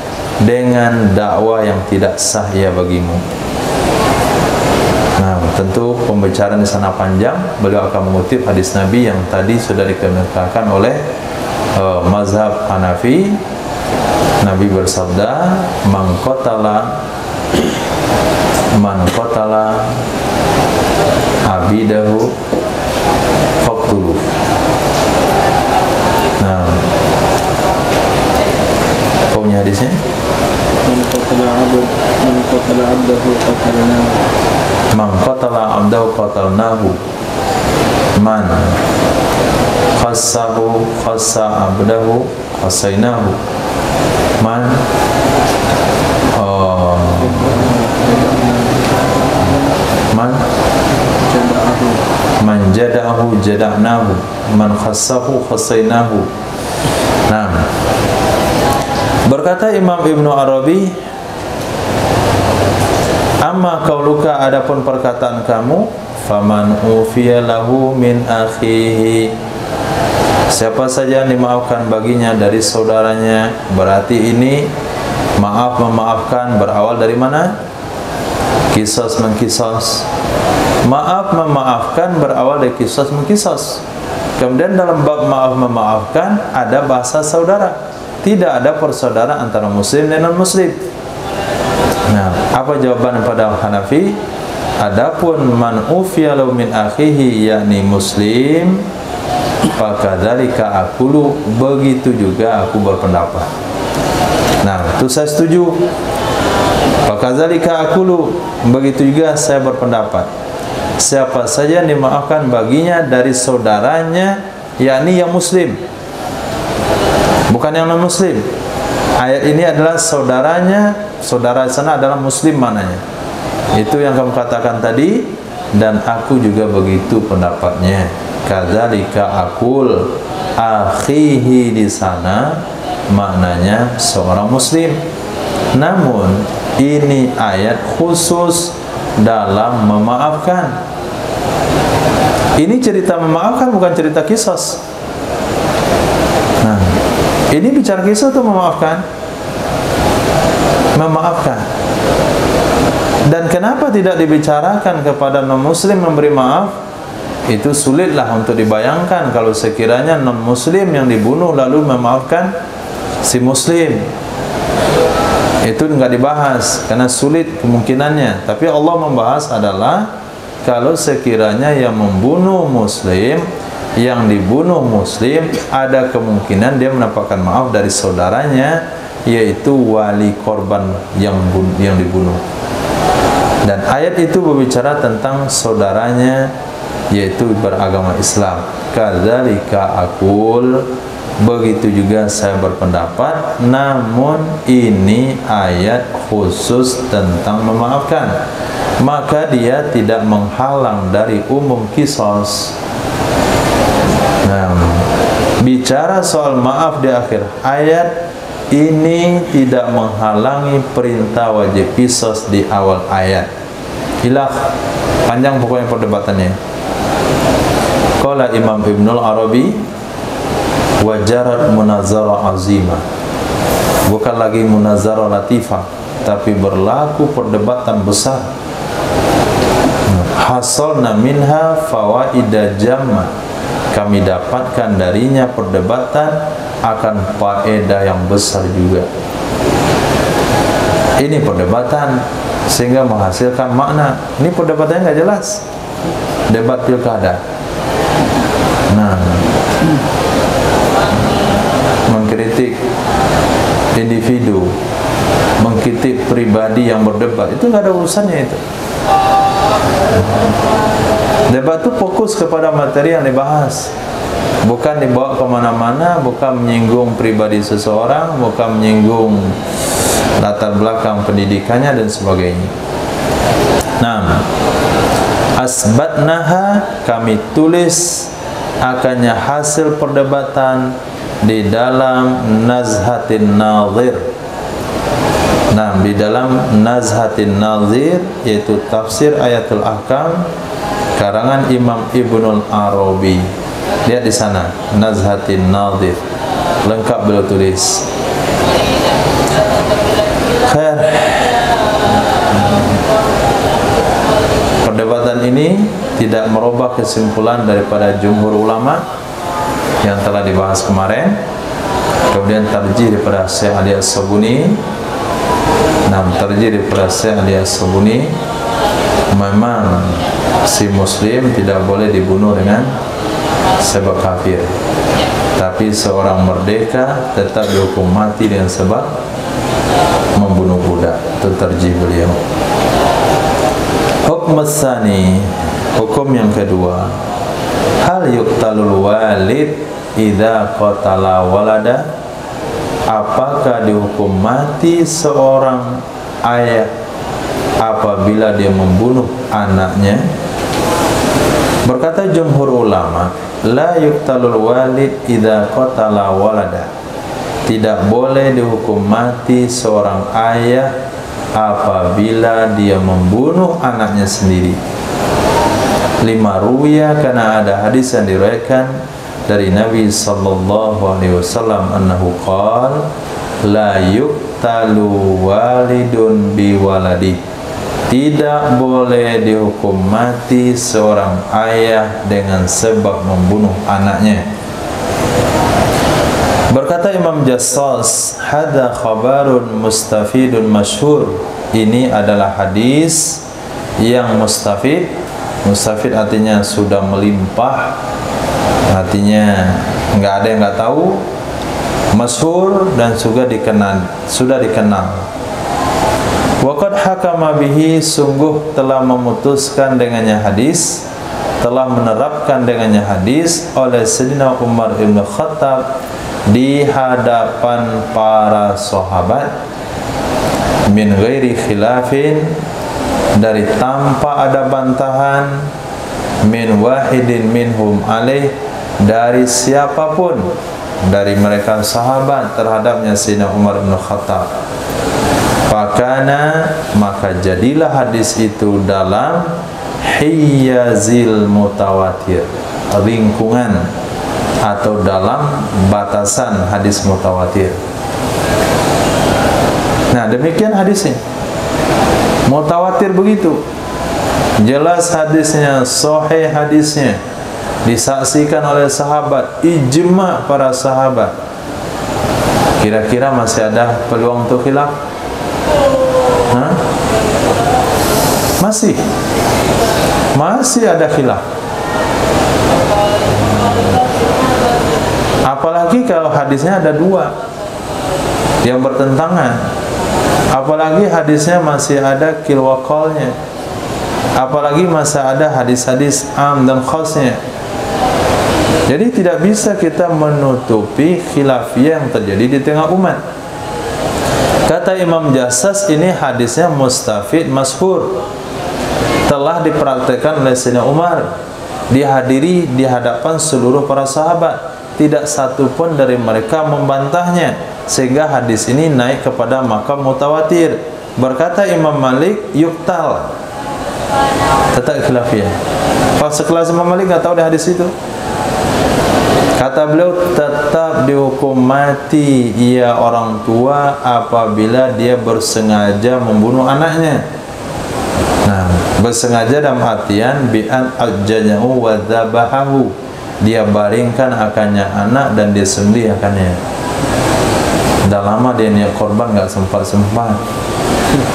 dengan dakwah yang tidak sah ia bagimu. Nah, tentu pembicaraan di sana panjang. Beliau akan mengutip hadis Nabi yang tadi sudah dikemukakan oleh mazhab Hanafi. Nabi bersabda, man qatala abidahu faqtuluh. Nah, punya hadisnya, man qatala abdahu man khassahu khassa abdahu khassainahu, man jada'ahu jada'nahu, man khassahu khassainahu. Nah, berkata Imam Ibnu Arabi, amma qauluka, adapun perkataan kamu, faman ufiya lahu min akhihi, siapa saja yang dimaafkan baginya dari saudaranya. Berarti ini maaf memaafkan berawal dari mana? Kisos mengkisos. Maaf memaafkan berawal dari kisos mengkisos. Kemudian dalam bab maaf memaafkan ada bahasa saudara. Tidak ada persaudaraan antara muslim dan non-muslim. Nah, apa jawaban pada Hanafi? Adapun man ufiya lahu min akhihi, yakni muslim, fakadzalika aqulu, begitu juga aku berpendapat. Nah, itu saya setuju. Fakadzalika aqulu, begitu juga saya berpendapat. Siapa saja yang dimaafkan baginya dari saudaranya, yakni yang muslim, bukan yang non muslim. Ayat ini adalah saudaranya, saudara sana adalah muslim maknanya. Itu yang kamu katakan tadi, dan aku juga begitu pendapatnya. Kadzalika aqul, akhihi di sana maknanya seorang muslim. Namun ini ayat khusus dalam memaafkan. Ini cerita memaafkan, bukan cerita kisos. Nah, ini bicara kisos atau memaafkan? Memaafkan. Dan kenapa tidak dibicarakan kepada non-muslim memberi maaf? Itu sulitlah untuk dibayangkan kalau sekiranya non-muslim yang dibunuh lalu memaafkan si muslim. Itu enggak dibahas karena sulit kemungkinannya. Tapi Allah membahas adalah kalau sekiranya yang membunuh muslim, yang dibunuh muslim, ada kemungkinan dia mendapatkan maaf dari saudaranya, yaitu wali korban yang dibunuh. Dan ayat itu berbicara tentang saudaranya, yaitu beragama Islam. Kadzalika aqul, begitu juga saya berpendapat, namun ini ayat khusus tentang memaafkan, maka dia tidak menghalang dari umum qisas. Nah, bicara soal maaf di akhir ayat ini tidak menghalangi perintah wajib qisas di awal ayat. Ilah, panjang pokoknya perdebatannya. Qala Imam Ibnul Arabi, wajarat munazara azimah, bukan lagi munazara latifah, tapi berlaku perdebatan besar. Hasalna minha fawaida jamma, kami dapatkan darinya perdebatan akan faedah yang besar juga. Ini perdebatan sehingga menghasilkan makna. Ini perdebatannya nggak jelas, debat pilkada. Nah, mengkritik individu, mengkritik pribadi yang berdebat, itu nggak ada urusannya itu. Debat itu fokus kepada materi yang dibahas, bukan dibawa kemana-mana, bukan menyinggung pribadi seseorang, bukan menyinggung latar belakang pendidikannya dan sebagainya. Nah, asbatnaha, kami tulis akannya hasil perdebatan di dalam Nazhatin Nazir. Nah, di dalam Nazhatin Nazir, yaitu tafsir Ayatul Ahkam karangan Imam Ibnul Arabi. Lihat di sana, Nazhatin Nazir, lengkap beliau tulis. Khair. Perdebatan ini tidak merubah kesimpulan daripada jumhur ulama yang telah dibahas kemarin. Kemudian tarjih daripada Syekh Ali As-Sabuni. Nah, tarjih daripada Syekh Ali As-Sabuni, memang si muslim tidak boleh dibunuh dengan sebab kafir, tapi seorang merdeka tetap dihukum mati dengan sebab membunuh budak. Itu tarjih beliau. Hukum tsani, hukum yang kedua, hal yuqtalul walid idza qatala walada, apakah dihukum mati seorang ayah apabila dia membunuh anaknya? Berkata jumhur ulama, la yuqtalul walid idza qatala walada, tidak boleh dihukum mati seorang ayah apabila dia membunuh anaknya sendiri. Lima ruya, karena ada hadis yang diriwayatkan dari Nabi sallallahu alaihi wasallam annahu qala la yuqtalu walidun bi waladi, tidak boleh dihukum mati seorang ayah dengan sebab membunuh anaknya. Berkata Imam Jassas, hadza khabarun mustafidun masyhur, ini adalah hadis yang mustafid. Mustafid artinya sudah melimpah, artinya enggak ada yang enggak tahu. Masyhur dan sudah dikenal. Waqad hakama bihi, sungguh telah memutuskan dengannya hadis, telah menerapkan dengannya hadis oleh Sayyidina Umar bin Khattab di hadapan para sahabat, min ghairi khilafin, dari tanpa ada bantahan, min wahidin minhum alaih, dari siapapun dari mereka sahabat terhadapnya Sayyidina Umar bin Khattab. Fakana, maka jadilah hadis itu dalam hiyazil mutawatir, lingkungan atau dalam batasan hadis mutawatir. Nah, demikian hadisnya. Mutawatir begitu. Jelas hadisnya, sahih hadisnya. disaksikan oleh sahabat, ijma para sahabat. Kira-kira masih ada peluang untuk khilaf? Hah? Masih ada khilaf. Apalagi kalau hadisnya ada dua yang bertentangan. Apalagi hadisnya masih ada kilwakolnya. Apalagi masih ada hadis-hadis am dan khasnya. Jadi tidak bisa kita menutupi khilafiyah yang terjadi di tengah umat. Kata Imam Jassas, ini hadisnya mustafid masyhur, telah dipraktikkan oleh Sayyidina Umar, dihadiri di hadapan seluruh para sahabat, tidak satu pun dari mereka membantahnya, sehingga hadis ini naik kepada maqam mutawatir. Berkata Imam Malik, yuktal, tetap khilafiyah. Kalau sekelas Imam Malik nggak tahu di hadis itu. Kata beliau, tetap dihukum mati ia orang tua apabila dia bersengaja membunuh anaknya. Nah, bersengaja dalam artian bi'an ajjajahu wa dzabahahu, dia baringkan akannya anak dan dia sembelih akannya. Dah lama dia niat korban, nggak sempat.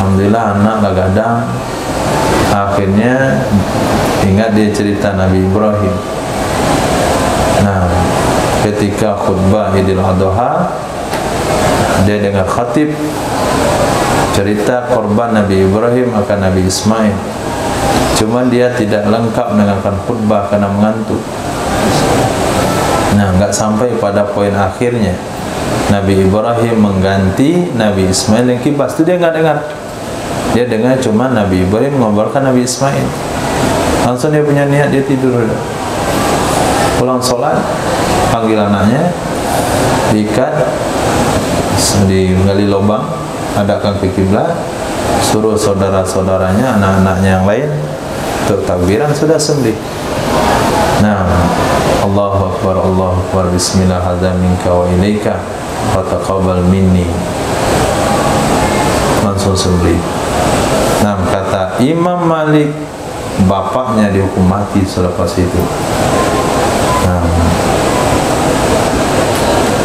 Alhamdulillah anak gak gadang. Akhirnya ingat dia cerita Nabi Ibrahim. Nah, ketika khutbah Idul Adha, dia dengar khatib cerita korban Nabi Ibrahim akan Nabi Ismail. Cuma dia tidak lengkap mendengarkan khutbah karena mengantuk. Nah, nggak sampai pada poin akhirnya. Nabi Ibrahim mengganti Nabi Ismail yang kibas, itu dia nggak dengar. Dia dengar cuma Nabi Ibrahim mengobrolkan Nabi Ismail. Langsung dia punya niat, dia tidur. Pulang sholat, panggil anaknya, diikat, digali lubang, adakan ke kiblat, suruh saudara-saudaranya, anak-anaknya yang lain untuk takbiran, sudah sembelih. Nah, Allahu Akbar, Allahu Akbar, Bismillah, hadza minka wa ilaika, wa taqabbal minni. Langsung sembelih. Nah, kata Imam Malik, bapaknya dihukum mati selepas itu. Nah,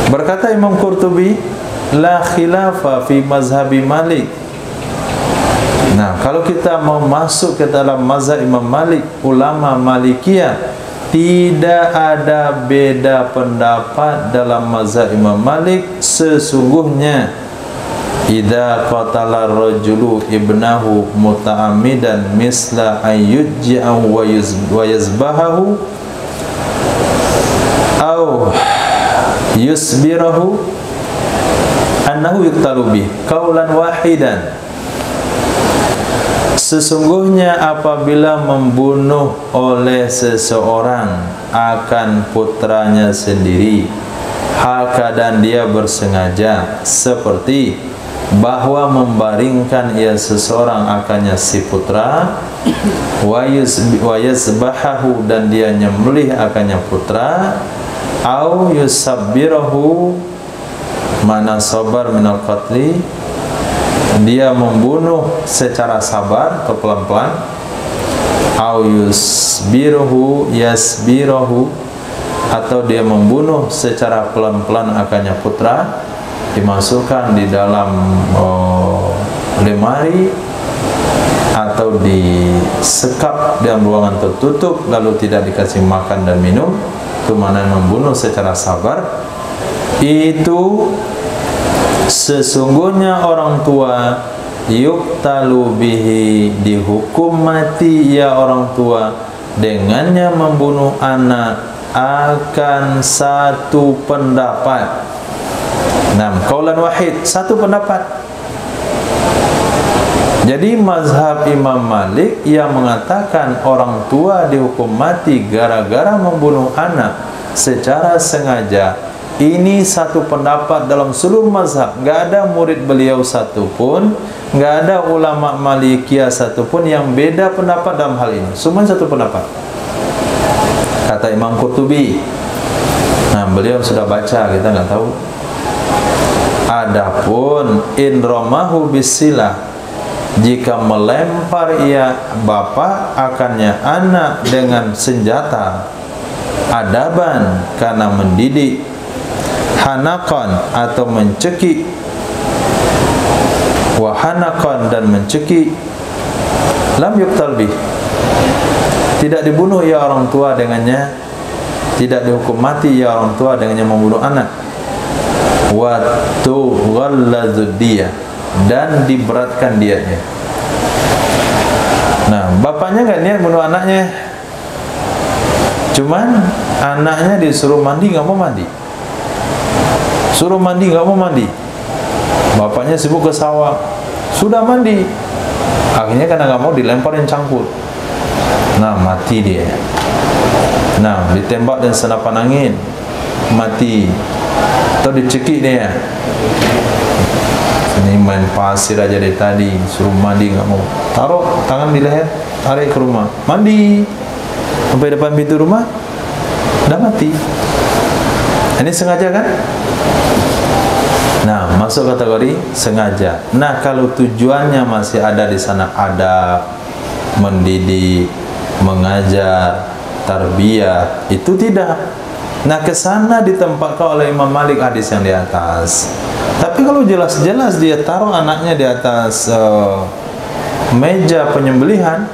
berkata Imam Qurtubi, la khilafa fi mazhabi Malik. Nah, kalau kita mau masuk ke dalam mazhab Imam Malik, ulama Malikiyah, tidak ada beda pendapat dalam mazhab Imam Malik. Sesungguhnya idza qatala rajulu ibnahu muta'ammidan misla ayyuj'ahu wa yazbahahu au yusbirahu annahu yuqtalu bih qaulan wahidan. Sesungguhnya apabila membunuh oleh seseorang akan putranya sendiri, hal keadaan dia bersengaja, seperti bahwa membaringkan ia seseorang akannya si putra, wa yazbahahu, dan dia nyembelih akannya putra, au yusabbirahu, mana sabar minal qatli, dia membunuh secara sabar atau pelan-pelan, au yusbiruhu yasbirahu, atau dia membunuh secara pelan-pelan akannya putra, dimasukkan di dalam lemari atau disekap dalam ruangan tertutup lalu tidak dikasih makan dan minum. Itu mana membunuh secara sabar. Itu sesungguhnya orang tua yuqtalu bihi, dihukum mati ya orang tua dengannya membunuh anak, akan satu pendapat. Nah, qaulan wahid, satu pendapat. Jadi mazhab Imam Malik yang mengatakan orang tua dihukum mati gara-gara membunuh anak secara sengaja, ini satu pendapat dalam seluruh mazhab. Nggak ada murid beliau satupun, nggak ada ulama Malikiyah satupun yang beda pendapat dalam hal ini. Semua satu pendapat. Kata Imam Qurtubi. Nah, beliau sudah baca, kita nggak tahu. Adapun in ramahu bisilah, jika melempar ia bapak akannya anak dengan senjata, adaban karena mendidik, hanaqan atau mencekik, wa hanaqan dan mencekik, lam yuqtal bih, tidak dibunuh ia orang tua dengannya, tidak dihukum mati ia orang tua dengannya membunuh anak. Wa tughalladzud diyah, dan diberatkan dianya. Nah, bapaknya nggak niat bunuh anaknya, cuman anaknya disuruh mandi nggak mau mandi, suruh mandi nggak mau mandi, bapaknya sibuk ke sawah, sudah mandi, akhirnya karena nggak mau dilemparin cangkul, nah mati dia. Nah, ditembak dan senapan angin, mati. Atau dicekik dia, ini main pasir aja dari tadi, suruh mandi nggak mau, taruh tangan di leher, tarik ke rumah, mandi sampai depan pintu rumah, udah mati. Ini sengaja kan? Nah, masuk kategori sengaja. Nah, kalau tujuannya masih ada di sana, adab, mendidik, mengajar, tarbiyah, itu tidak. Nah, kesana ditempatkan oleh Imam Malik hadis yang di atas. Tapi kalau jelas-jelas dia taruh anaknya di atas meja penyembelihan,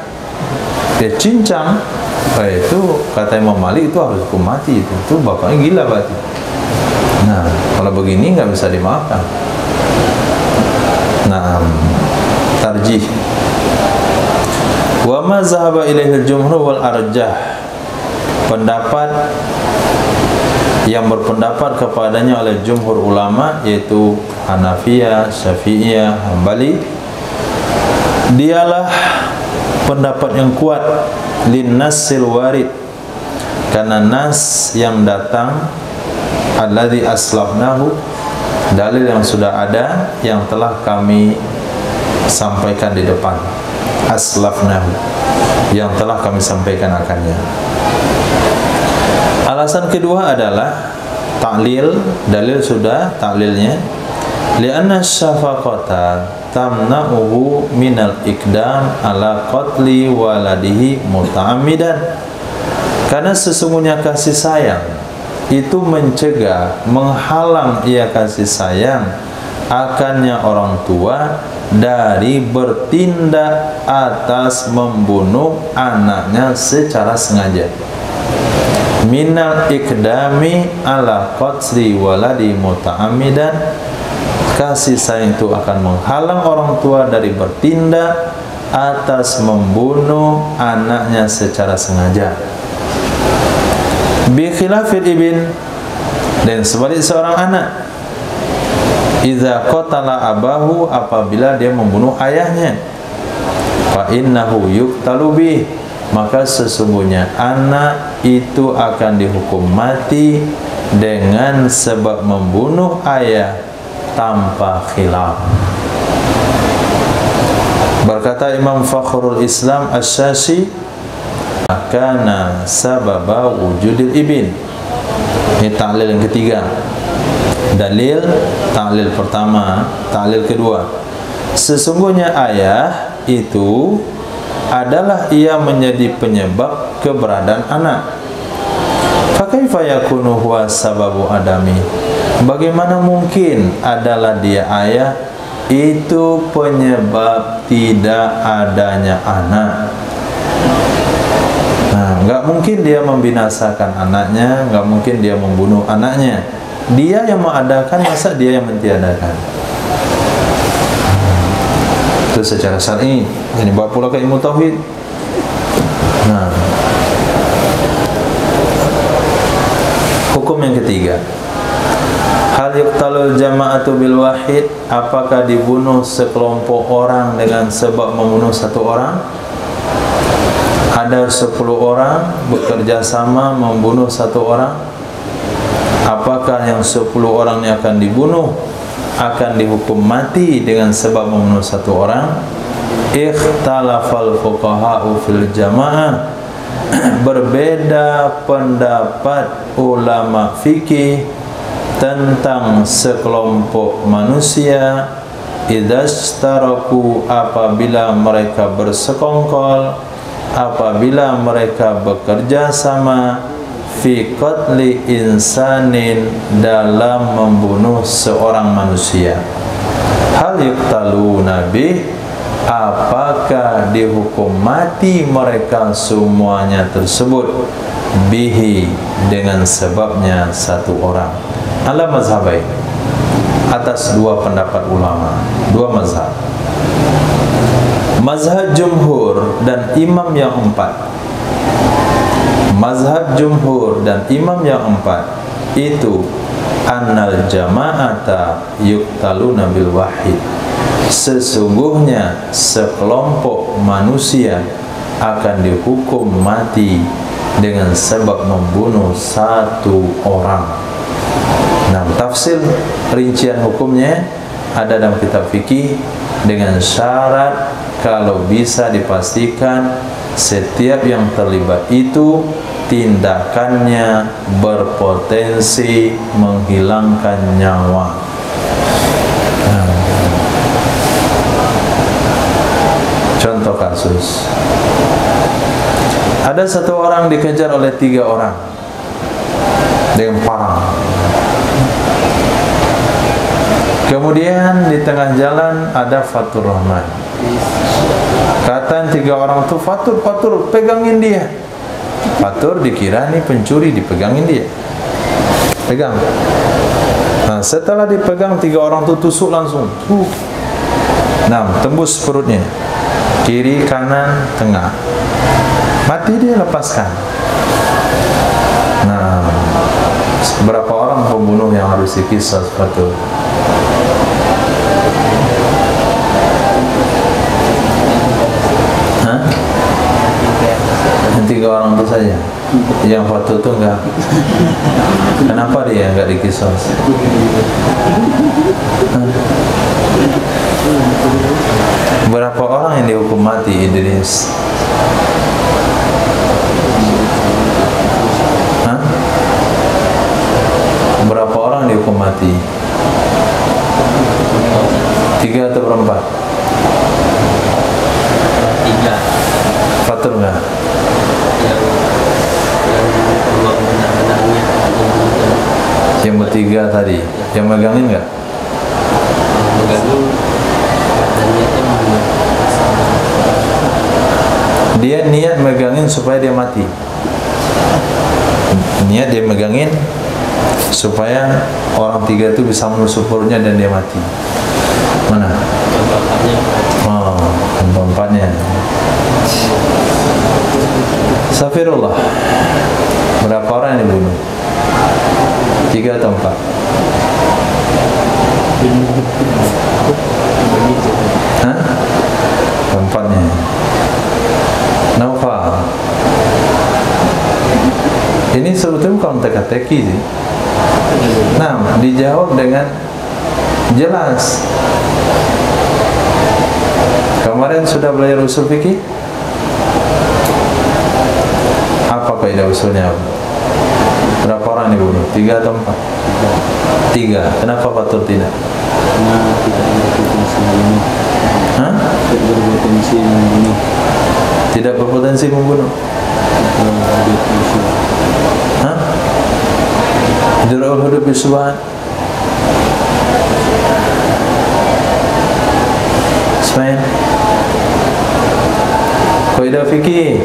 dia cincang, itu kata Imam Malik itu harus hukum mati. Itu bapaknya gila berarti. Nah, kalau begini nggak bisa dimaafkan. Nah, tarjih. Wa ma zahaba ilaihil jumhur wal arjah, pendapat yang berpendapat kepadanya oleh jumhur ulama, yaitu Hanafiyah, Syafi'iyah, Hambali, dialah pendapat yang kuat lin nassil warid, karena nas yang datang, alladzi aslafnahu, dalil yang sudah ada yang telah kami sampaikan di depan, aslafnahu, yang telah kami sampaikan akannya. Alasan kedua adalah ta'lil, dalil sudah ta'lilnya, li'anna syafaqata tamna'uhu minal ikdam ala qatli waladihi muta'ammidan, karena sesungguhnya kasih sayang itu mencegah, menghalang ia kasih sayang akannya orang tua dari bertindak atas membunuh anaknya secara sengaja. Minal ikdami ala qatli waladi muta'ammidan, kasih sayang itu akan menghalang orang tua dari bertindak atas membunuh anaknya secara sengaja. Bi khilafil ibn, dan sebalik seorang anak, idza qatala abahu, apabila dia membunuh ayahnya, fa innahu yuqtalu bih, maka sesungguhnya anak itu akan dihukum mati dengan sebab membunuh ayah tanpa khilaf. Berkata Imam Fakhrul Islam Asy-Syashi, kana sababa wujudil ibn. Ini ta'lil yang ketiga. Dalil, ta'lil pertama, ta'lil kedua. Sesungguhnya ayah itu adalah ia menjadi penyebab keberadaan anak. Fakaifa yakunu huwa sababu adami, bagaimana mungkin adalah dia ayah itu penyebab tidak adanya anak. Nah, nggak mungkin dia membinasakan anaknya, nggak mungkin dia membunuh anaknya. Dia yang mengadakan, masa dia yang mentiadakan? Itu secara syar'i. Ini bawa pula ke ilmu tauhid. Nah, hukum yang ketiga, hal yuqtalul jama'atu bil wahid, apakah dibunuh sekelompok orang dengan sebab membunuh satu orang? Ada 10 orang bekerja sama membunuh satu orang, apakah yang 10 orang ini akan dibunuh, akan dihukum mati dengan sebab membunuh satu orang? Ikhtalafal fuqaha'u fil jama'ah, berbeda pendapat ulama fikih tentang sekelompok manusia, idzastaraku, apabila mereka bersekongkol, apabila mereka bekerja sama, fi qatli insanin, dalam membunuh seorang manusia. Hal yuqtaluna bih, apakah dihukum mati mereka semuanya tersebut, bihi, dengan sebabnya satu orang. Ala mazhabai, atas dua pendapat ulama, dua mazhab. Mazhab jumhur dan imam yang empat. Mazhab jumhur dan imam yang empat itu annal jama'ata yuqtaluna bil wahid, sesungguhnya sekelompok manusia akan dihukum mati dengan sebab membunuh satu orang. Nah, tafsir rincian hukumnya ada dalam kitab fikih dengan syarat kalau bisa dipastikan setiap yang terlibat itu tindakannya berpotensi menghilangkan nyawa. Contoh kasus, ada satu orang dikejar oleh 3 orang dengan parang. Kemudian di tengah jalan ada Fatur Rahman. Kata 3 orang itu, Fatur, pegangin dia. Fatur dikira nih pencuri, dipegangin dia. Pegang. Nah, setelah dipegang 3 orang itu tusuk langsung. Nah, tembus perutnya. Kiri, kanan, tengah. Mati dia, lepaskan. Nah, berapa orang pembunuh yang harus dikisah Fatur? Yang 3 orang itu saja. Yang Fatur itu enggak. Kenapa dia enggak dikisos? Berapa orang yang dihukum mati Idris? Berapa orang dihukum mati? 3 atau berempat? 3. Fatur enggak? Yang bertiga tadi, yang megangin enggak? Dia niat megangin supaya dia mati. Niat dia megangin supaya orang 3 itu bisa menusuk perutnya dan dia mati. Mana? Oh, empatnya. Safirullah. Berapa orang yang dibunuh? 3 atau 4? Hah? Empatnya. Naufal. Ini sebetulnya bukan teka-teki sih. Nah, dijawab dengan jelas. Kemarin sudah belajar usul fikih? Apa kaidah usulnya? Berapa orang dibunuh? 3 atau 4? 3. Kenapa Fatur tidak? Karena tidak berpotensi membunuh. Hah? Tidak berpotensi membunuh. Tidak berpotensi membunuh. Hah? Idra'ul hudud bisubhan. Ismail. Kaidah fikih,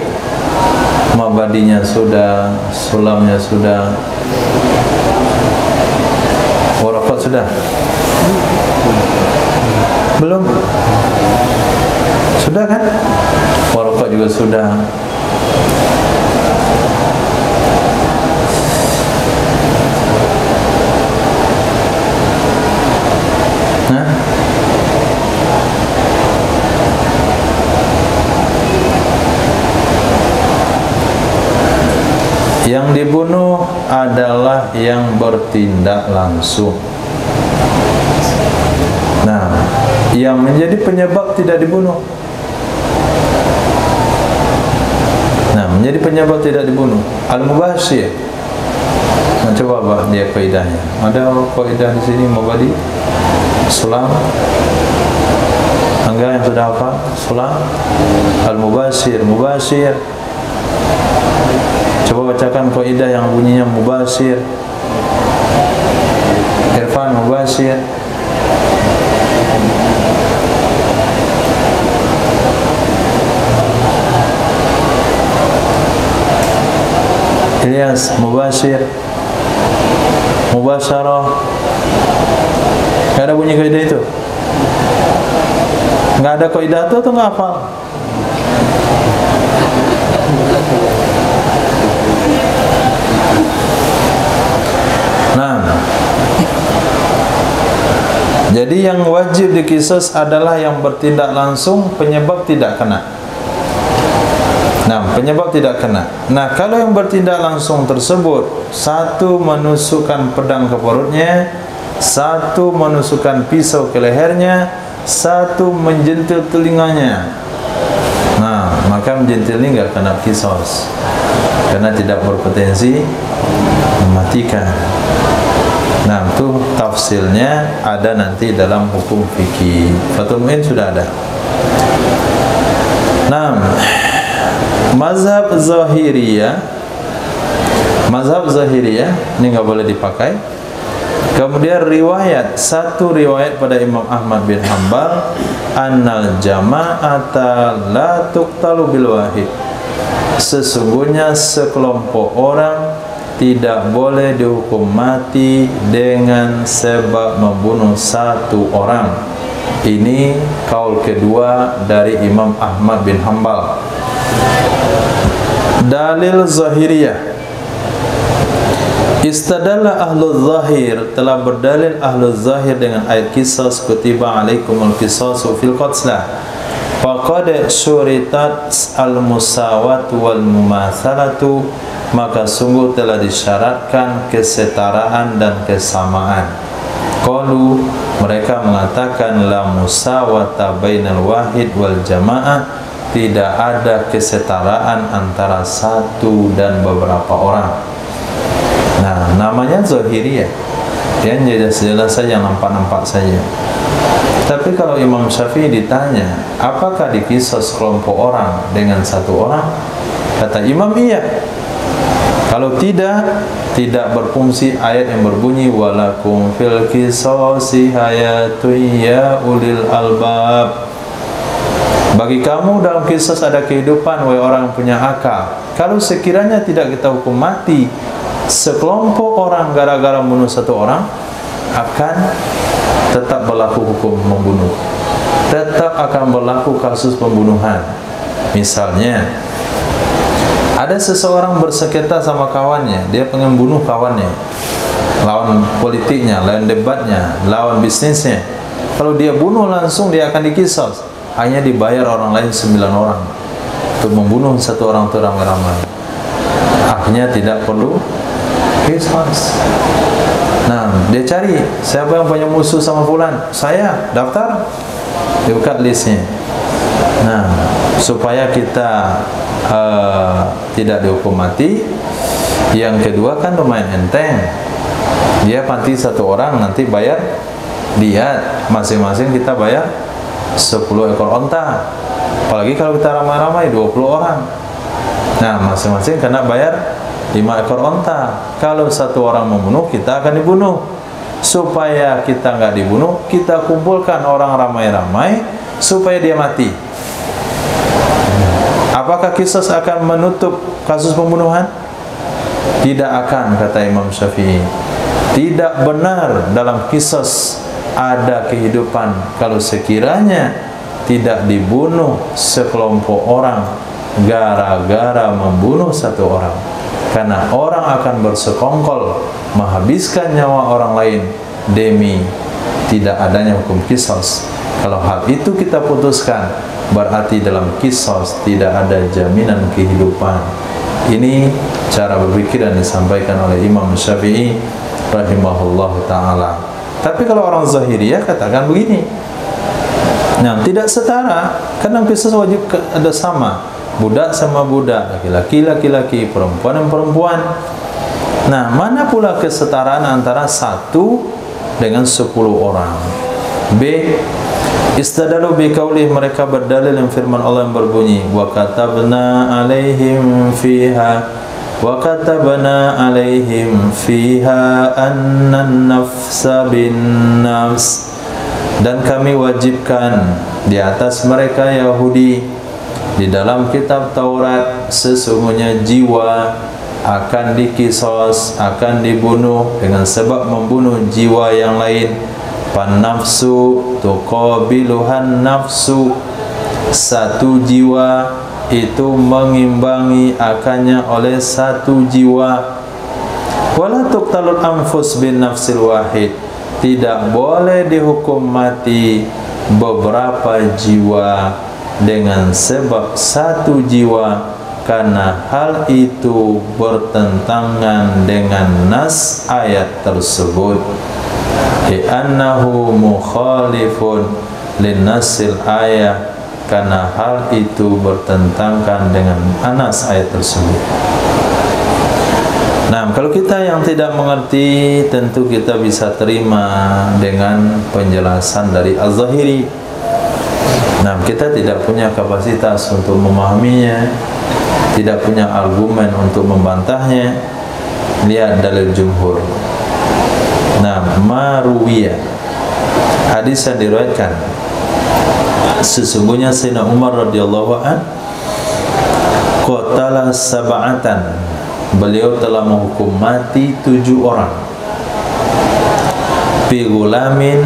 mabadinya sudah, sulamnya sudah, warakat sudah. Belum? Sudah kan? Warakat juga sudah. Nah, yang dibunuh adalah yang bertindak langsung. Nah, yang menjadi penyebab tidak dibunuh. Nah, menjadi penyebab tidak dibunuh. Al-mubashir. Nah, coba apa dia kaidahnya? Ada kaidah di sini mubadi? Sulam. Angga yang sudah apa? Sulam. Al-mubashir, mubashir. Coba bacakan kaidah yang bunyinya mubashir. Irfan, mubashir. Ilyas, mubashir. Mubasyarah. Nggak ada bunyi kaidah itu? Nggak ada kaidah itu atau nggak hafal? Nah, jadi yang wajib diqisas adalah yang bertindak langsung, penyebab tidak kena. Nah, penyebab tidak kena. Nah, kalau yang bertindak langsung tersebut, satu menusukkan pedang ke perutnya, satu menusukkan pisau ke lehernya, satu menjentil telinganya. Nah, maka menjentil ini nggak kena qisas karena tidak berpotensi mematikan. Nah, itu tafsilnya ada nanti dalam hukum fikih. Fathul Muin sudah ada. Nah, mazhab Zahiriyah ini nggak boleh dipakai. Kemudian satu riwayat pada Imam Ahmad bin Hanbal, annal jama'ata la tuqtalu bil wahid. Sesungguhnya sekelompok orang tidak boleh dihukum mati dengan sebab membunuh satu orang. Ini kaul kedua dari Imam Ahmad bin Hanbal. Dalil Zahiriyah. Istadalla ahlul zahir, telah berdalil ahlul zahir dengan ayat qisas, kutiba alaikumul qisasu fil qatla. Faqad syuritat al-musawatu wal mumatsalatu, maka sungguh telah disyaratkan kesetaraan dan kesamaan. Qalu, mereka mengatakan la musawata bainal wahid wal jamaah, tidak ada kesetaraan antara satu dan beberapa orang. Nah, namanya Zahiriyah. Dia jelas-jelas saja, nampak-nampak saja. Tapi kalau Imam Syafi'i ditanya, apakah diqisas kelompok orang dengan satu orang? Kata Imam, iya. Kalau tidak berfungsi ayat yang berbunyi walakum fil qisasi hayatun ya ulil albab. Bagi kamu dalam qisas ada kehidupan, wahai orang yang punya akal. Kalau sekiranya tidak kita hukum mati sekelompok orang gara-gara membunuh satu orang, akan tetap berlaku hukum membunuh, tetap akan berlaku kasus pembunuhan. Misalnya ada seseorang bersengketa sama kawannya, dia pengen bunuh kawannya, lawan politiknya, lawan debatnya, lawan bisnisnya. Kalau dia bunuh langsung, dia akan diqisas. Hanya dibayar orang lain 9 orang untuk membunuh satu orang itu ramai-ramai. Akhirnya tidak perlu qisas. Nah, dia cari siapa yang punya musuh sama fulan, saya daftar, dibuka listnya. Nah, supaya kita tidak dihukum mati. Yang kedua kan lumayan enteng, dia panti satu orang, nanti bayar diat masing-masing, kita bayar 10 ekor onta. Apalagi kalau kita ramai-ramai 20 orang, nah masing-masing kena bayar 5 ekor onta. Kalau satu orang membunuh, kita akan dibunuh. Supaya kita nggak dibunuh, kita kumpulkan orang ramai-ramai supaya dia mati. Apakah qisas akan menutup kasus pembunuhan? Tidak akan, kata Imam Syafi'i. Tidak benar dalam qisas ada kehidupan kalau sekiranya tidak dibunuh sekelompok orang gara-gara membunuh satu orang. Karena orang akan bersekongkol menghabiskan nyawa orang lain demi tidak adanya hukum qisas. Kalau hal itu kita putuskan, berarti dalam qisas tidak ada jaminan kehidupan. Ini cara berpikir yang disampaikan oleh Imam Syafi'i rahimahullah ta'ala. Tapi kalau orang Zahiriyah katakan begini, nah tidak setara, karena qisas wajib ada sama, budak sama budak, laki-laki, perempuan dan perempuan. Nah, mana pula kesetaraan antara 1 dengan 10 orang? B. Istadalu bi qaulih, mereka berdalil dengan firman Allah yang berbunyi wa katabna alaihim fiha, wa katabna alaihim fiha annan nafsa bin nafs, dan kami wajibkan di atas mereka Yahudi di dalam kitab Taurat, sesungguhnya jiwa akan dikisos, akan dibunuh dengan sebab membunuh jiwa yang lain. Pan nafsu tuqabiluhan nafsu, satu jiwa itu mengimbangi akannya oleh satu jiwa. Wala tuqtalul anfus bin nafsil wahid, tidak boleh dihukum mati beberapa jiwa dengan sebab satu jiwa, karena hal itu bertentangan dengan nas ayat tersebut. Li'annahu mukhalifun linnasil ayat, karena hal itu bertentangan dengan nas ayat tersebut. Nah, kalau kita yang tidak mengerti, tentu kita bisa terima dengan penjelasan dari Az-Zahiri. Nah, kita tidak punya kapasitas untuk memahaminya, tidak punya argumen untuk membantahnya. Lihat dalil jumhur. Nah, maruwiyah, hadis yang diriwayatkan, sesungguhnya Sayyidina Umar radhiyallahu an qatala sab'atan, beliau telah menghukum mati 7 orang. Fi gulamin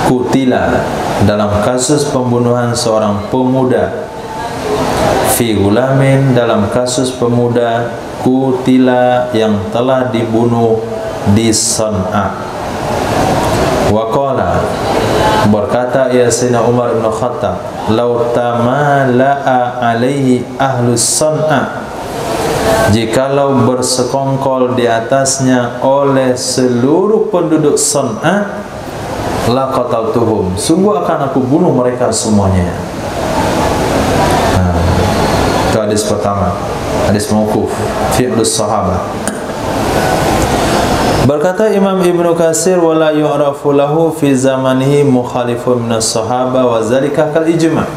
kutila, dalam kasus pembunuhan seorang pemuda. Fi gulamin, dalam kasus pemuda, kutila, yang telah dibunuh di San'a. Wa qala, berkata ya Sayyidina Umar bin Khattab, law tamala'a alaihi ahlus San'a, jikalau bersekongkol di atasnya oleh seluruh penduduk San'a, la qataltuhum, sungguh akan aku bunuh mereka semuanya. Itu hadis pertama, hadis mauquf, fi'lus sahabah. Berkata Imam Ibnu Katsir, wala yu'rafu lahu fi zamanihi mukhalifun minas sahabah wa zalika kal ijma',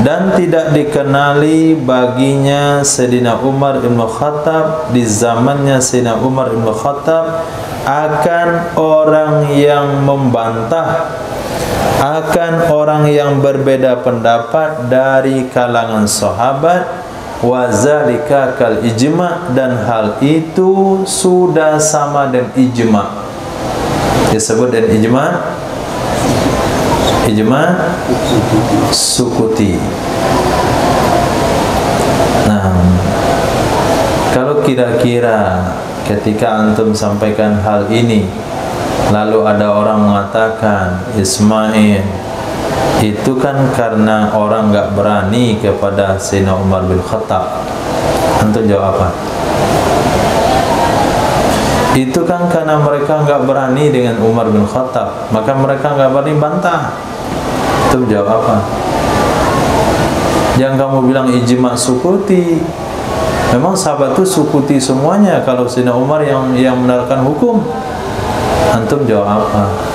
dan tidak dikenali baginya Sayyidina Umar bin Khattab di zamannya Sayyidina Umar bin Khattab akan orang yang membantah, akan orang yang berbeda pendapat dari kalangan sahabat. Wa zalika kal ijma', dan hal itu sudah sama dengan ijma'. Disebut dengan ijma' sukuti. Nah, kalau kira-kira ketika antum sampaikan hal ini, lalu ada orang mengatakan Ismail itu kan karena orang nggak berani kepada Sayyidina Umar bin Khattab, antum jawab apa? Itu kan karena mereka nggak berani dengan Umar bin Khattab, maka mereka nggak berani bantah. Antum jawab apa? Jangan kamu bilang ijma' sukuti. Memang sahabat itu sukuti semuanya kalau Sayyidina Umar yang menerapkan hukum. Antum jawab apa?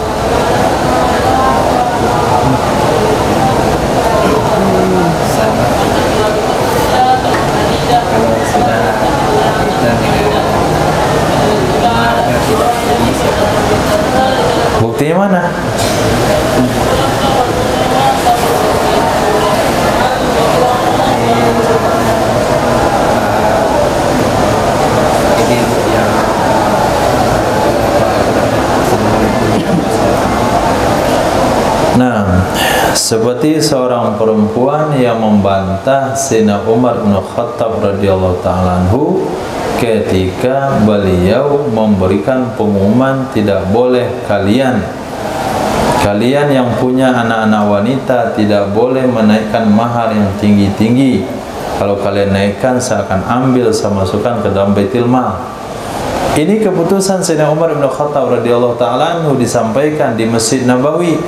Buktinya mana? Nah, seperti seorang perempuan yang membantah Sayyidina Umar bin Khattab radhiyallahu ta'ala anhu ketika beliau memberikan pengumuman, tidak boleh kalian yang punya anak-anak wanita tidak boleh menaikkan mahar yang tinggi-tinggi. Kalau kalian naikkan, saya akan ambil, saya masukkan ke dalam Baitul Mal. Ini keputusan Sayyidina Umar bin Khattab radhiyallahu ta'ala anhu disampaikan di Masjid Nabawi,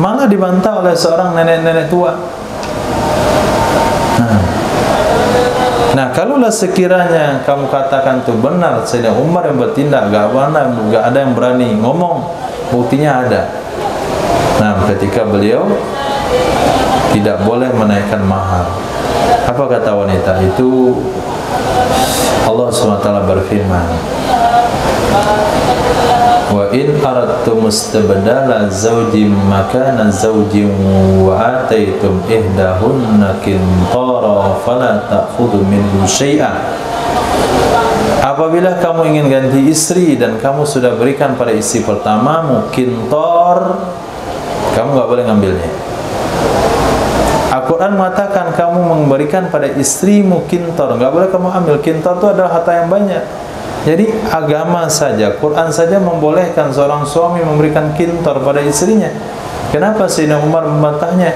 malah dibantah oleh seorang nenek-nenek tua. Nah, kalaulah sekiranya kamu katakan itu benar, Sayyidina Umar yang bertindak, gak ada yang berani ngomong, buktinya ada. Nah, ketika beliau tidak boleh menaikkan mahar, Apa kata wanita itu? Allah SWT berfirman, wa in aradtum istabdala zawjin makana zawjin wa ataitum ihdahunna qintara fala ta'khudhu minhu syai'an. Apabila kamu ingin ganti istri dan kamu sudah berikan pada istri pertamamu qintar, kamu enggak boleh ngambilnya. Al-Quran mengatakan kamu memberikan pada istrimu qintar, enggak boleh kamu ambil. Qintar itu adalah harta yang banyak. Jadi agama saja, Quran saja membolehkan seorang suami memberikan qintar pada istrinya. Kenapa Sayyidina Umar membatasinya?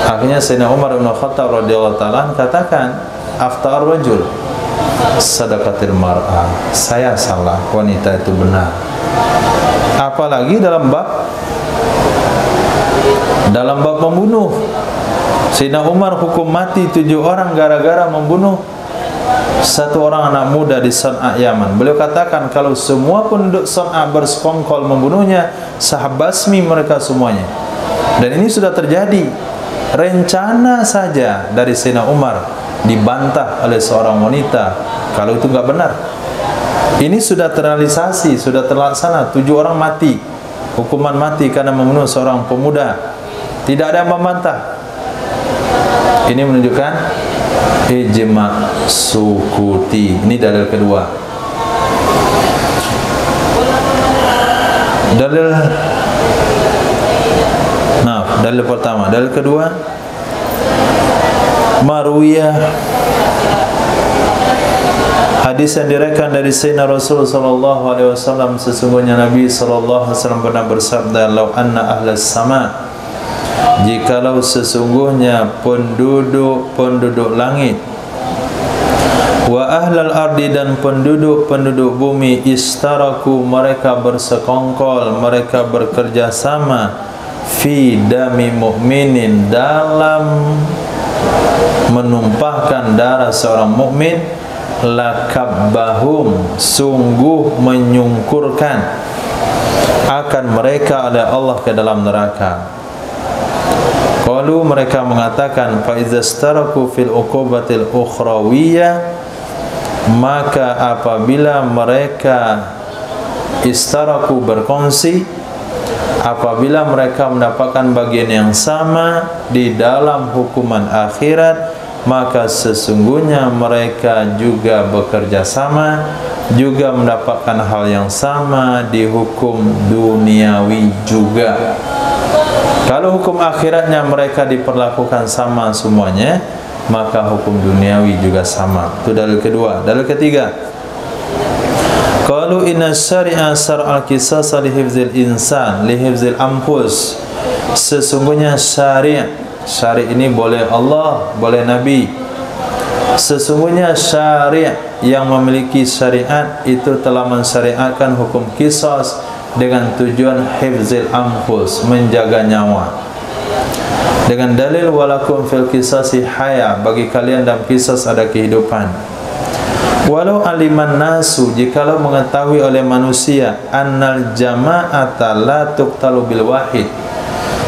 Akhirnya Sayyidina Umar bin Khattab radhiyallahu ta'ala katakan, aftar rajul sadaqatil mar'ah, saya salah, wanita itu benar. Apalagi dalam bab membunuh. Sayyidina Umar hukum mati 7 orang gara-gara membunuh satu orang anak muda di San'a, Yaman. Beliau katakan kalau semua penduduk San'a bersekongkol membunuhnya, sahabasmi mereka semuanya. Dan ini sudah terjadi. Rencana saja dari Sayyidina Umar dibantah oleh seorang wanita kalau itu enggak benar. Ini sudah terrealisasi, sudah terlaksana. 7 orang mati, hukuman mati karena membunuh seorang pemuda. Tidak ada yang membantah. Ini menunjukkan ijma' sukuti. Ini dalil kedua. Dalil pertama. Dalil kedua, marwiyah, hadis yang diriwayatkan dari Sayyidina Rasul sallallahu alaihi wasallam, sesungguhnya Nabi sallallahu alaihi wasallam pernah bersabda, "Lau anna ahlas sama', jikalau sesungguhnya penduduk langit, wa ahlal ardi dan penduduk bumi, istaraku mereka bersekongkol, mereka bekerja sama, fi dami mu'minin dalam menumpahkan darah seorang mukmin, lakabbahum sungguh menyungkurkan akan mereka oleh Allah ke dalam neraka." Qalu mereka mengatakan, fa izastaraku fil uqubatil ukhrawiyah, maka apabila mereka istaraku berkongsi, apabila mereka mendapatkan bagian yang sama di dalam hukuman akhirat, maka sesungguhnya mereka juga bekerja sama, juga mendapatkan hal yang sama di hukum duniawi juga. Kalau hukum akhiratnya mereka diperlakukan sama semuanya, maka hukum duniawi juga sama. Itu dalil kedua. Dalil ketiga, qalu inna syari'a sar'al qisas li hifzil insan li hifzil anfus. Sesungguhnya syari' ini boleh Allah, boleh Nabi. Sesungguhnya syari' yang memiliki syariat itu telah mensyariatkan hukum qisas dengan tujuan hifzil anfus, menjaga nyawa. Dengan dalil walakum fil qisasi haya, bagi kalian dalam qisas ada kehidupan. Walau aliman nasu, jikalau mengetahui oleh manusia, annal jama'ata la tuqtalu bil wahid,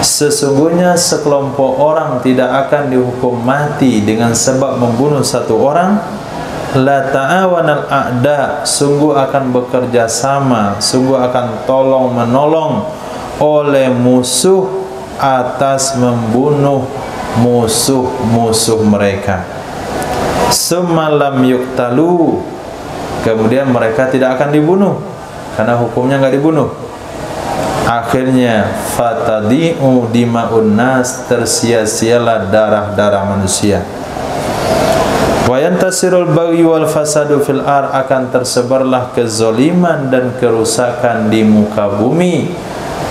sesungguhnya sekelompok orang tidak akan dihukum mati dengan sebab membunuh satu orang, la ta'awanal a'da, sungguh akan bekerja sama, sungguh akan tolong menolong oleh musuh atas membunuh musuh-musuh mereka. Semalam yuktalu, kemudian mereka tidak akan dibunuh karena hukumnya enggak dibunuh. Akhirnya fatadi'u dima'un nas, tersia-sialah darah-darah manusia. Wa yantasirul baghi wal fasadu fil ar, akan tersebarlah kezaliman dan kerusakan di muka bumi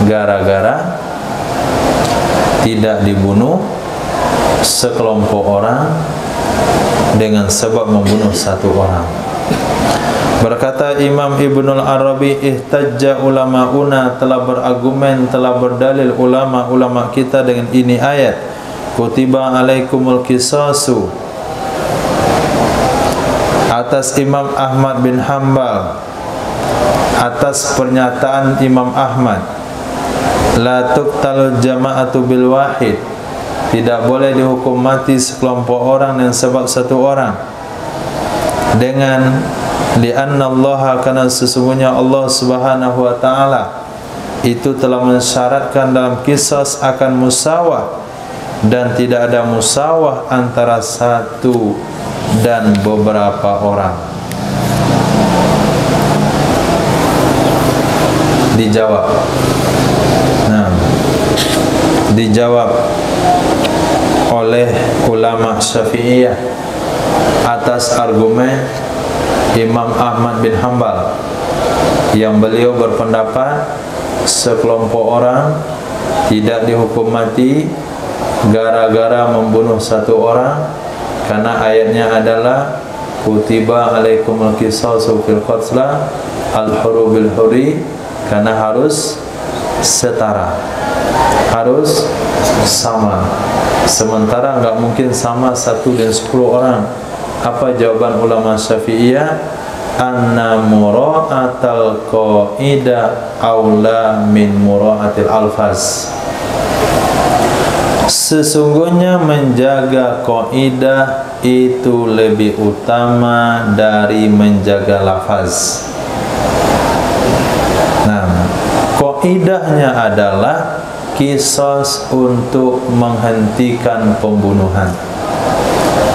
gara-gara tidak dibunuh sekelompok orang dengan sebab membunuh satu orang. Berkata Imam Ibnul Arabi, ihtajja ulama'una, telah berargumen, telah berdalil ulama-ulama kita dengan ini ayat, kutiba alaikumul qisasu, atas Imam Ahmad bin Hanbal, atas pernyataan Imam Ahmad, la tuqtalu jama'atu bil wahid, tidak boleh dihukum mati sekelompok orang dengan sebab satu orang. Dengan li'anna Allah, karena sesungguhnya Allah Subhanahu wa taala itu telah mensyaratkan dalam qisas akan musawah, dan tidak ada musawah antara satu dan beberapa orang. Dijawab. Nah, dijawab oleh ulama Syafi'iyah atas argumen Imam Ahmad bin Hanbal yang beliau berpendapat sekelompok orang tidak dihukum mati gara-gara membunuh satu orang, karena ayatnya adalah kutiba alaikumul qisasu fil qatla al-hurru bil hurri, karena harus setara, harus sama. Sementara enggak mungkin sama 1 dan 10 orang. Apa jawaban ulama Syafi'iyah? Anna mura'atal qaidah aula min mura'atil alfaz. Sesungguhnya menjaga kaidah itu lebih utama dari menjaga lafaz. Nah, kaidahnya adalah qisas untuk menghentikan pembunuhan.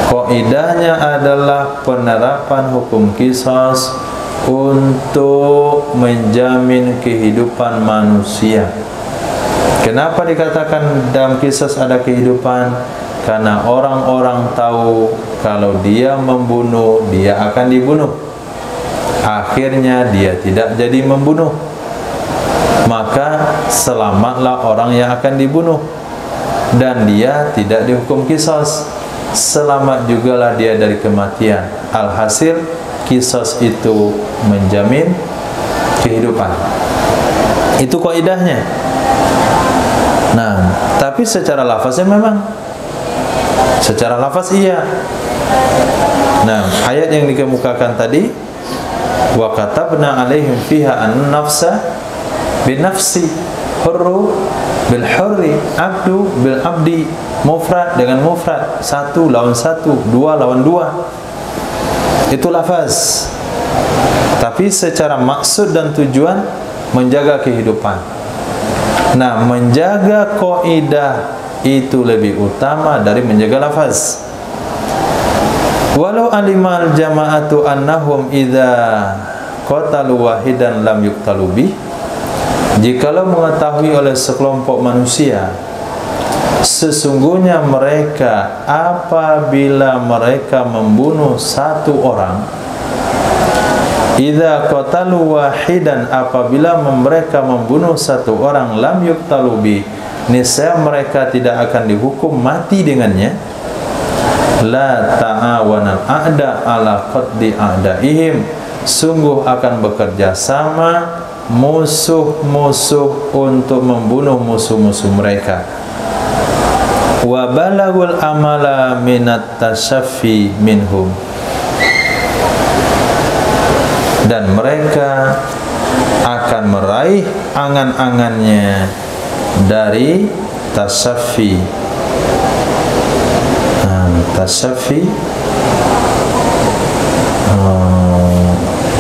Kaidahnya adalah penerapan hukum qisas untuk menjamin kehidupan manusia. Kenapa dikatakan dalam qisas ada kehidupan? Karena orang-orang tahu kalau dia membunuh, dia akan dibunuh. Akhirnya dia tidak jadi membunuh, maka selamatlah orang yang akan dibunuh, dan dia tidak dihukum qisas. Selamat jugalah dia dari kematian. Alhasil qisas itu menjamin kehidupan. Itu kaidahnya. Nah, tapi secara lafaznya memang, secara lafaz iya. Nah, ayat yang dikemukakan tadi, wa katabna alaihim fiha an-nafsa bin-nafsi, hurru bil-hurri, abdu bil-abdi, mufrad dengan mufrad, 1 lawan 1, 2 lawan 2. Itu lafaz. Tapi secara maksud dan tujuan menjaga kehidupan. Nah, menjaga kaidah itu lebih utama dari menjaga lafaz. Walau alimal jama'atu annahum idza qatalu wahidan lam yuqtalu bih. Jikalau mengetahui oleh sekelompok manusia sesungguhnya mereka apabila mereka membunuh satu orang, idza qatalu wahidan, apabila mereka membunuh satu orang, lam yuqtalu bi, niscaya mereka tidak akan dihukum mati dengannya. La ta'awanal a'da ala qaddi a'daihim, sungguh akan bekerja sama musuh-musuh untuk membunuh musuh-musuh mereka. Wa balagul amala minat tasaffi minhum, dan mereka akan meraih angan-angannya dari tasaffi. Tasaffi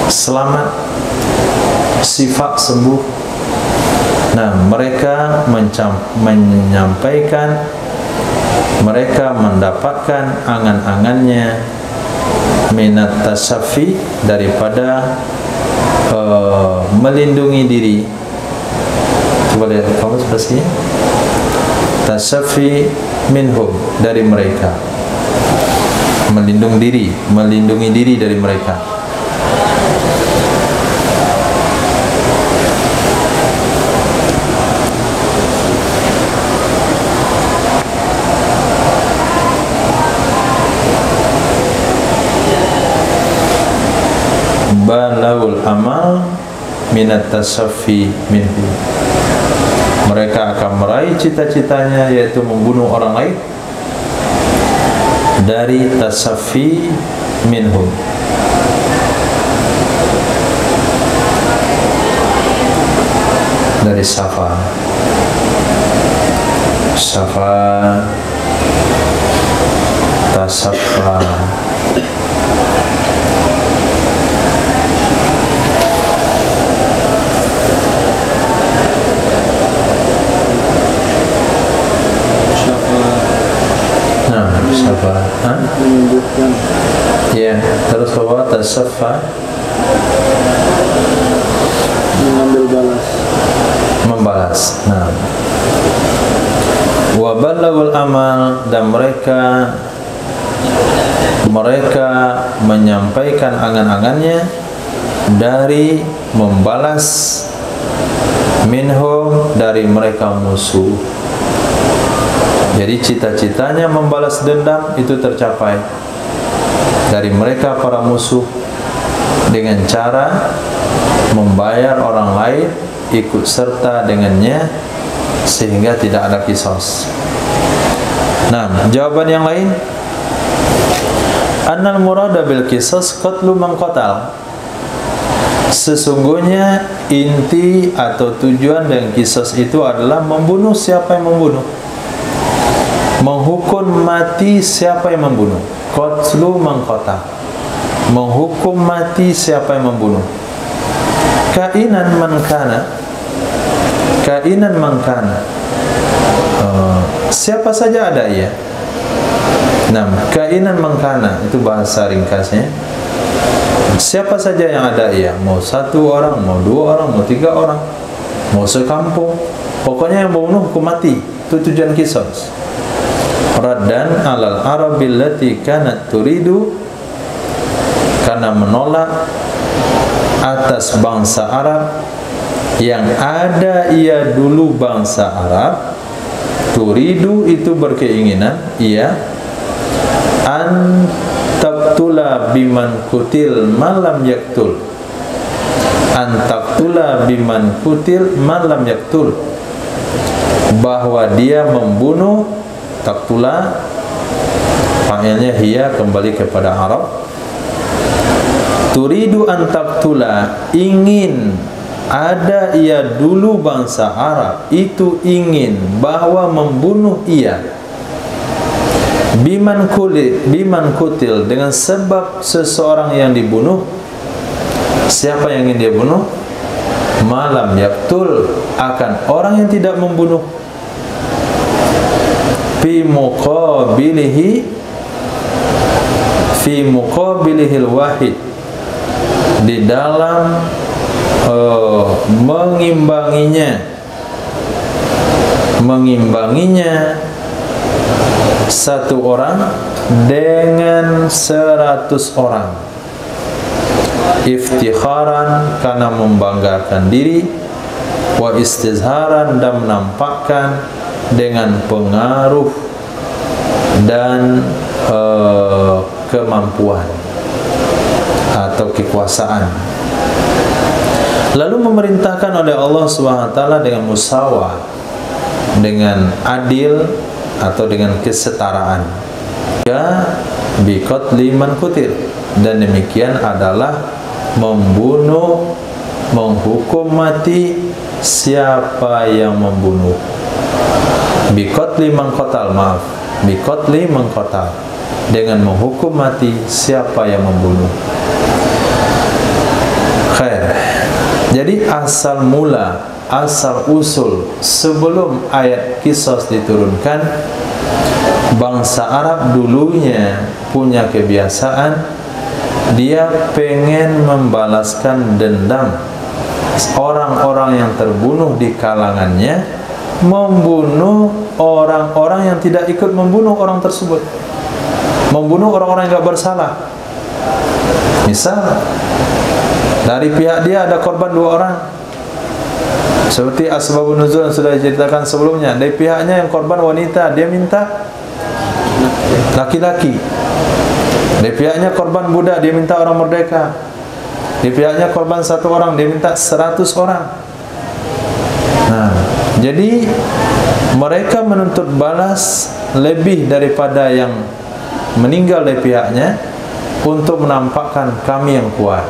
selamat, sifat sembuh. Nah, mereka menyampaikan, mereka mendapatkan angan-angannya minat tasaffi, daripada melindungi diri. Coba lihat kamu seperti tasaffi minhum, dari mereka, melindungi diri dari mereka. Balagul amal minat tasaffi minhu, mereka akan meraih cita-citanya, yaitu membunuh orang lain, dari tasaffi minhum. Dari safa tasaffa. Menyebutkan Ya, terus bahwa tasaffa mengambil balas. membalas. Nah, wa ballagul amal, dan mereka menyampaikan angan-angannya dari membalas minhum, dari mereka musuh. Jadi cita-citanya membalas dendam itu tercapai dari mereka para musuh dengan cara membayar orang lain ikut serta dengannya sehingga tidak ada kisos. Nah, jawaban yang lain, annal murada bil qisas qatlu man qatal. Sesungguhnya inti atau tujuan dengan qisas itu adalah membunuh siapa yang membunuh, menghukum mati siapa yang membunuh. Qatlu man qatal, menghukum mati siapa yang membunuh. Kainan man kana, kainan man kana, siapa saja ada ia. Nah, kainan man kana itu bahasa ringkasnya. Siapa saja yang ada ia, mau satu orang, mau dua orang, mau tiga orang, mau sekampung, pokoknya yang membunuh hukum mati. Itu tujuan qisas. Raddan alal arabil lati kanat turidu, karena menolak atas bangsa Arab yang ada ia dulu bangsa Arab. Turidu itu berkeinginan ia an taqtula biman kutil malam yaktul, an taqtula biman kutil malam yaktul, bahwa dia membunuh. Taqtula fa'ilnya hiya kembali kepada Arab. Turidu an taqtula, ingin, ada ia dulu bangsa Arab itu ingin bahwa membunuh ia. Biman kutil, dengan sebab seseorang yang dibunuh. Siapa yang ingin dia bunuh? Malam yaktul, akan orang yang tidak membunuh. Fi muqabilihil wahid, di dalam mengimbanginya satu orang dengan 100 orang. Iftikharan, karena membanggakan diri, wa istizharan, dan menampakkan dengan pengaruh dan kemampuan atau kekuasaan. Lalu memerintahkan oleh Allah SWT dengan musawah, dengan adil atau dengan kesetaraan. Ya, biqatli man kutil, dan demikian adalah membunuh, menghukum mati siapa yang membunuh. Biqatli man qatal, maaf, biqatli man qatal, dengan menghukum mati siapa yang membunuh. Khair. Jadi asal mula, asal usul sebelum ayat qisas diturunkan, bangsa Arab dulunya punya kebiasaan, dia pengen membalaskan dendam orang-orang yang terbunuh di kalangannya, membunuh orang-orang yang tidak ikut membunuh orang tersebut, membunuh orang-orang yang tidak bersalah. Misal dari pihak dia ada korban 2 orang, seperti asbabun nuzul yang sudah diceritakan sebelumnya. Dari pihaknya yang korban wanita, dia minta laki-laki. Dari pihaknya korban budak, dia minta orang merdeka. Di pihaknya korban 1 orang, dia minta 100 orang. Nah, jadi mereka menuntut balas lebih daripada yang meninggal dari pihaknya, untuk menampakkan kami yang kuat,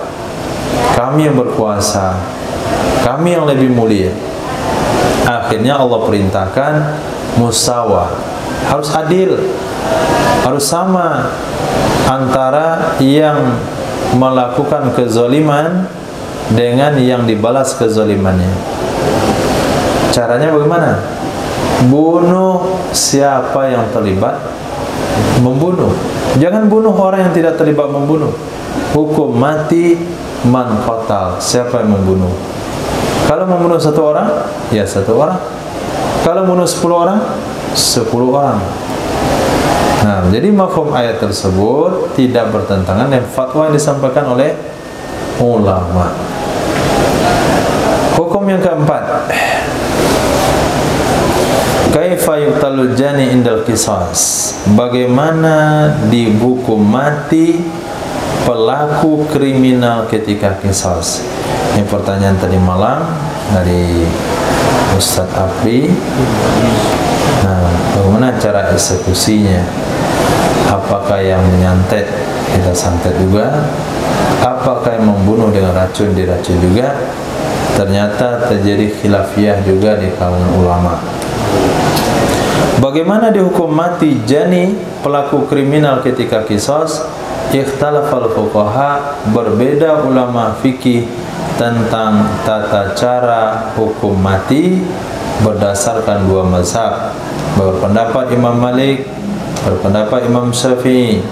kami yang berkuasa, kami yang lebih mulia. Akhirnya Allah perintahkan musawah, harus adil, harus sama antara yang melakukan kezaliman dengan yang dibalas kezalimannya. Caranya bagaimana? Bunuh siapa yang terlibat membunuh. Jangan bunuh orang yang tidak terlibat membunuh. Hukum mati man qatal, siapa yang membunuh. Kalau membunuh satu orang, ya satu orang. Kalau membunuh 10 orang, 10 orang. Nah, jadi mafhum ayat tersebut tidak bertentangan dengan fatwa yang disampaikan oleh ulama. Hukum yang keempat, kaifa yuqtalul jani indal qisas, bagaimana dihukum mati pelaku kriminal ketika qisas. Ini pertanyaan tadi malam dari Ustadz Afri. Nah, bagaimana cara eksekusinya? Apakah yang menyantet kita santet juga? Apakah yang membunuh dengan racun diracun juga? Ternyata terjadi khilafiyah juga di kalangan ulama. Bagaimana dihukum mati jani pelaku kriminal ketika qisas? Ikhtalafal fuqaha, berbeda ulama fikih tentang tata cara hukum mati berdasarkan dua mazhab. Berpendapat Imam Malik, berpendapat Imam Syafi'i,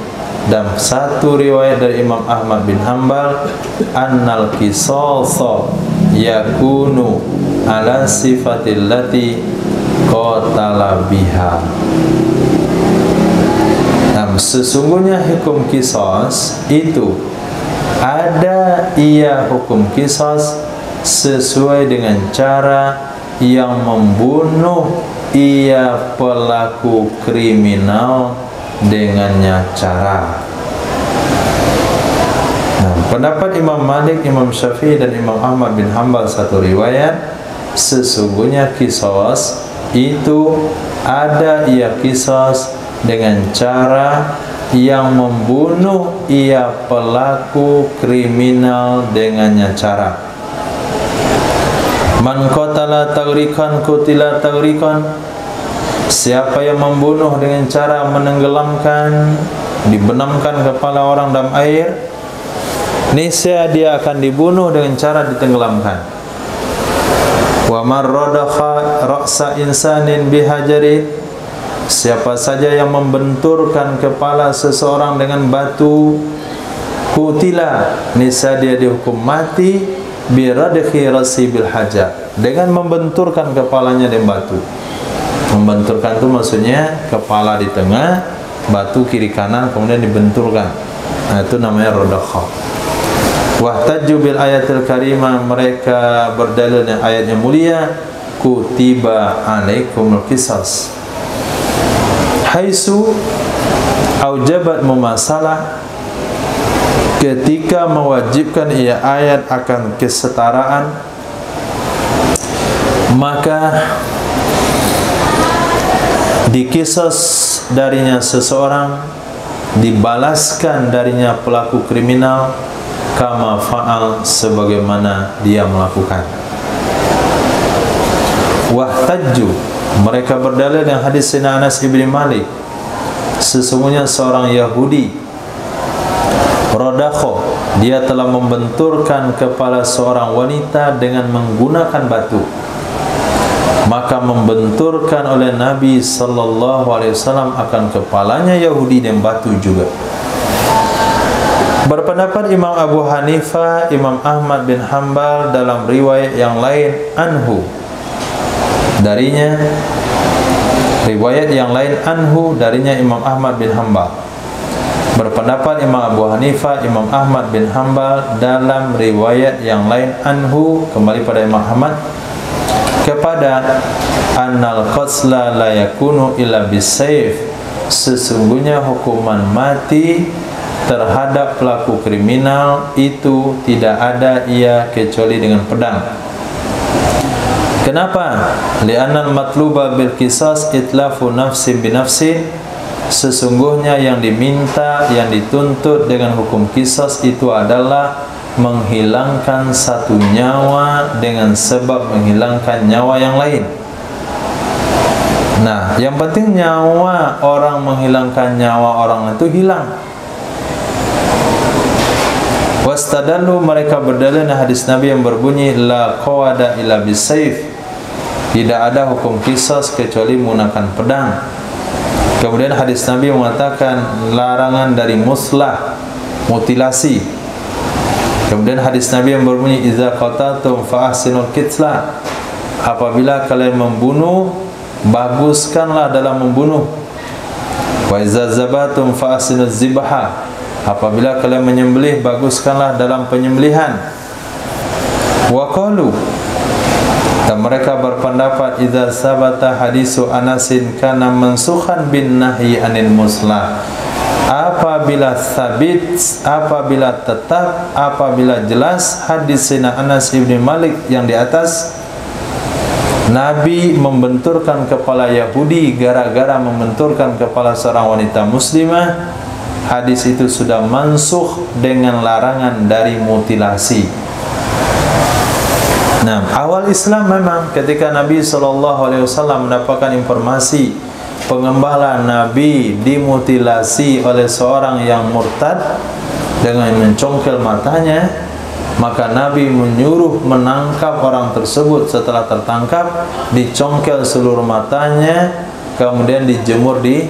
dan satu riwayat dari Imam Ahmad bin Hanbal, annal qisasa yakunu ala sifatil lati qatala biha. Nah, sesungguhnya hukum qisas itu ada ia hukum qisas sesuai dengan cara yang membunuh ia pelaku kriminal dengannya cara. Nah, pendapat Imam Malik, Imam Syafi'i dan Imam Ahmad bin Hanbal satu riwayat, sesungguhnya qisas itu ada ia qisas dengan cara yang membunuh ia pelaku kriminal dengannya cara. Man qatala taghriqan qutila taghriqan, siapa yang membunuh dengan cara menenggelamkan, dibenamkan kepala orang dalam air, niscaya dia akan dibunuh dengan cara ditenggelamkan. Wa man radakha ra'sa insanin bihajarin, siapa saja yang membenturkan kepala seseorang dengan batu, qutila, niscaya dia dihukum mati biradhi rasi bil hajar, dengan membenturkan kepalanya dengan batu. Membenturkan itu maksudnya kepala di tengah, batu kiri kanan, kemudian dibenturkan. Nah, itu namanya radakha. Wahtajju bil ayatil karimah, mereka berdalil dengan ayat yang mulia, kutiba alaikumul qisas, haitsu aujabat mumasalah, ketika mewajibkan ia ayat akan kesetaraan, maka dikisas darinya seseorang, dibalaskan darinya pelaku kriminal, kama fa'al, sebagaimana dia melakukan. Wahtajju, mereka berdalil dengan hadis Sayyidina Anas ibn Malik, sesungguhnya seorang Yahudi radakha, dia telah membenturkan kepala seorang wanita dengan menggunakan batu, maka membenturkan oleh Nabi sallallahu alaihi wasallam akan kepalanya Yahudi dengan batu juga. Berpendapat Imam Abu Hanifah, Imam Ahmad bin Hanbal dalam riwayat yang lain anhu, darinya riwayat yang lain anhu darinya Imam Ahmad bin Hanbal. Berpendapat Imam Abu Hanifah, Imam Ahmad bin Hanbal dalam riwayat yang lain anhu, kembali pada Imam Ahmad, kepada annal qatla la yakunu illa bisayf, sesungguhnya hukuman mati terhadap pelaku kriminal itu tidak ada ia kecuali dengan pedang. Kenapa? Li'annal matluba bil qisas itlafu nafsin binafsin, sesungguhnya yang diminta, yang dituntut dengan hukum qisas itu adalah menghilangkan satu nyawa dengan sebab menghilangkan nyawa yang lain. Nah, yang penting nyawa orang, menghilangkan nyawa orang itu hilang. Wastadallu, mereka berdalil hadis Nabi yang berbunyi la qawada illa bisayf, tidak ada hukum qisas kecuali menggunakan pedang. Kemudian hadis Nabi mengatakan larangan dari muslah, mutilasi. Kemudian hadis Nabi yang berbunyi idza qataltum fa ahsinul qitla, apabila kalian membunuh baguskanlah dalam membunuh. Wa idza zabatum fa ahsinuz zibha, apabila kalian menyembelih baguskanlah dalam penyembelihan. Wa qalu, dan mereka berpendapat idza sabata hadisu Anasin kana mansukhan bin nahyi anil muslah, apabila sabit, apabila tetap, apabila jelas hadis Sayyidina Anas ibn Malik yang di atas, Nabi membenturkan kepala Yahudi gara-gara membenturkan kepala seorang wanita muslimah, hadis itu sudah mansukh dengan larangan dari mutilasi. Nah, awal Islam memang ketika Nabi SAW mendapatkan informasi pengembala Nabi dimutilasi oleh seorang yang murtad dengan mencongkel matanya, maka Nabi menyuruh menangkap orang tersebut. Setelah tertangkap, dicongkel seluruh matanya, kemudian dijemur di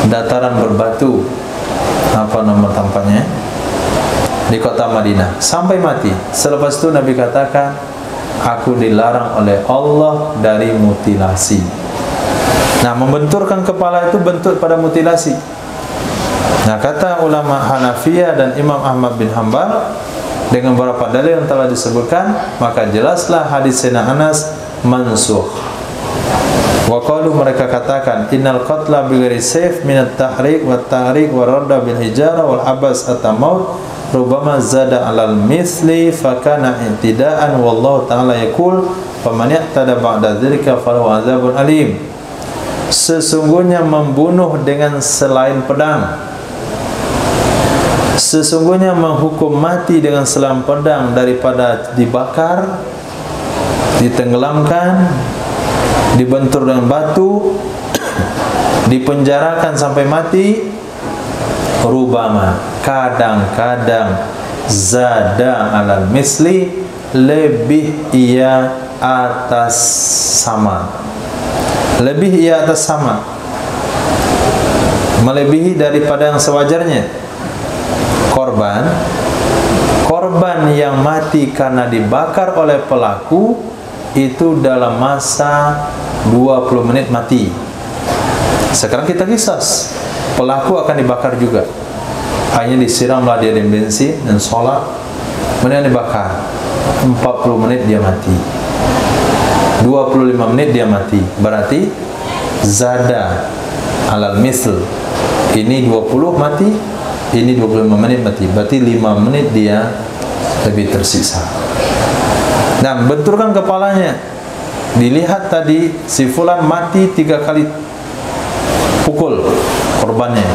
dataran berbatu, apa nama tempatnya, di kota Madinah sampai mati. Selepas itu Nabi katakan, aku dilarang oleh Allah dari mutilasi. Nah, membenturkan kepala itu bentuk pada mutilasi. Nah, kata ulama Hanafiyah dan Imam Ahmad bin Hanbal, dengan beberapa dalil yang telah disebutkan, maka jelaslah hadis Sayyidina Anas mansukh. Wa qalu, mereka katakan innal qatla bighairi sayf min at-tahriq wa at-tahriq wa radda bil hijara wal habas at-maut rubama zada 'alal misli fa kana i'tidaan wallahu ta'ala yaqul faman ya'tada ba'da dzalika falahu 'adzabun alim. Sesungguhnya membunuh dengan selain pedang, sesungguhnya menghukum mati dengan selain pedang daripada dibakar, ditenggelamkan, dibentur dengan batu, dipenjarakan sampai mati, rubama, kadang-kadang, zada alal misli, lebih ia atas sama, lebih ia atas sama, melebihi daripada yang sewajarnya. Korban yang mati karena dibakar oleh pelaku itu dalam masa 20 menit mati. Sekarang kita kisas, pelaku akan dibakar juga, hanya disiramlah dia dengan bensin dan sholat, kemudian dibakar. 40 menit dia mati, 25 menit dia mati. Berarti zada alal misl, ini 20 mati, ini 25 menit mati. Berarti 5 menit dia lebih tersiksa. Dan benturkan kepalanya, dilihat tadi si fulan mati 3 kali pukul korbannya,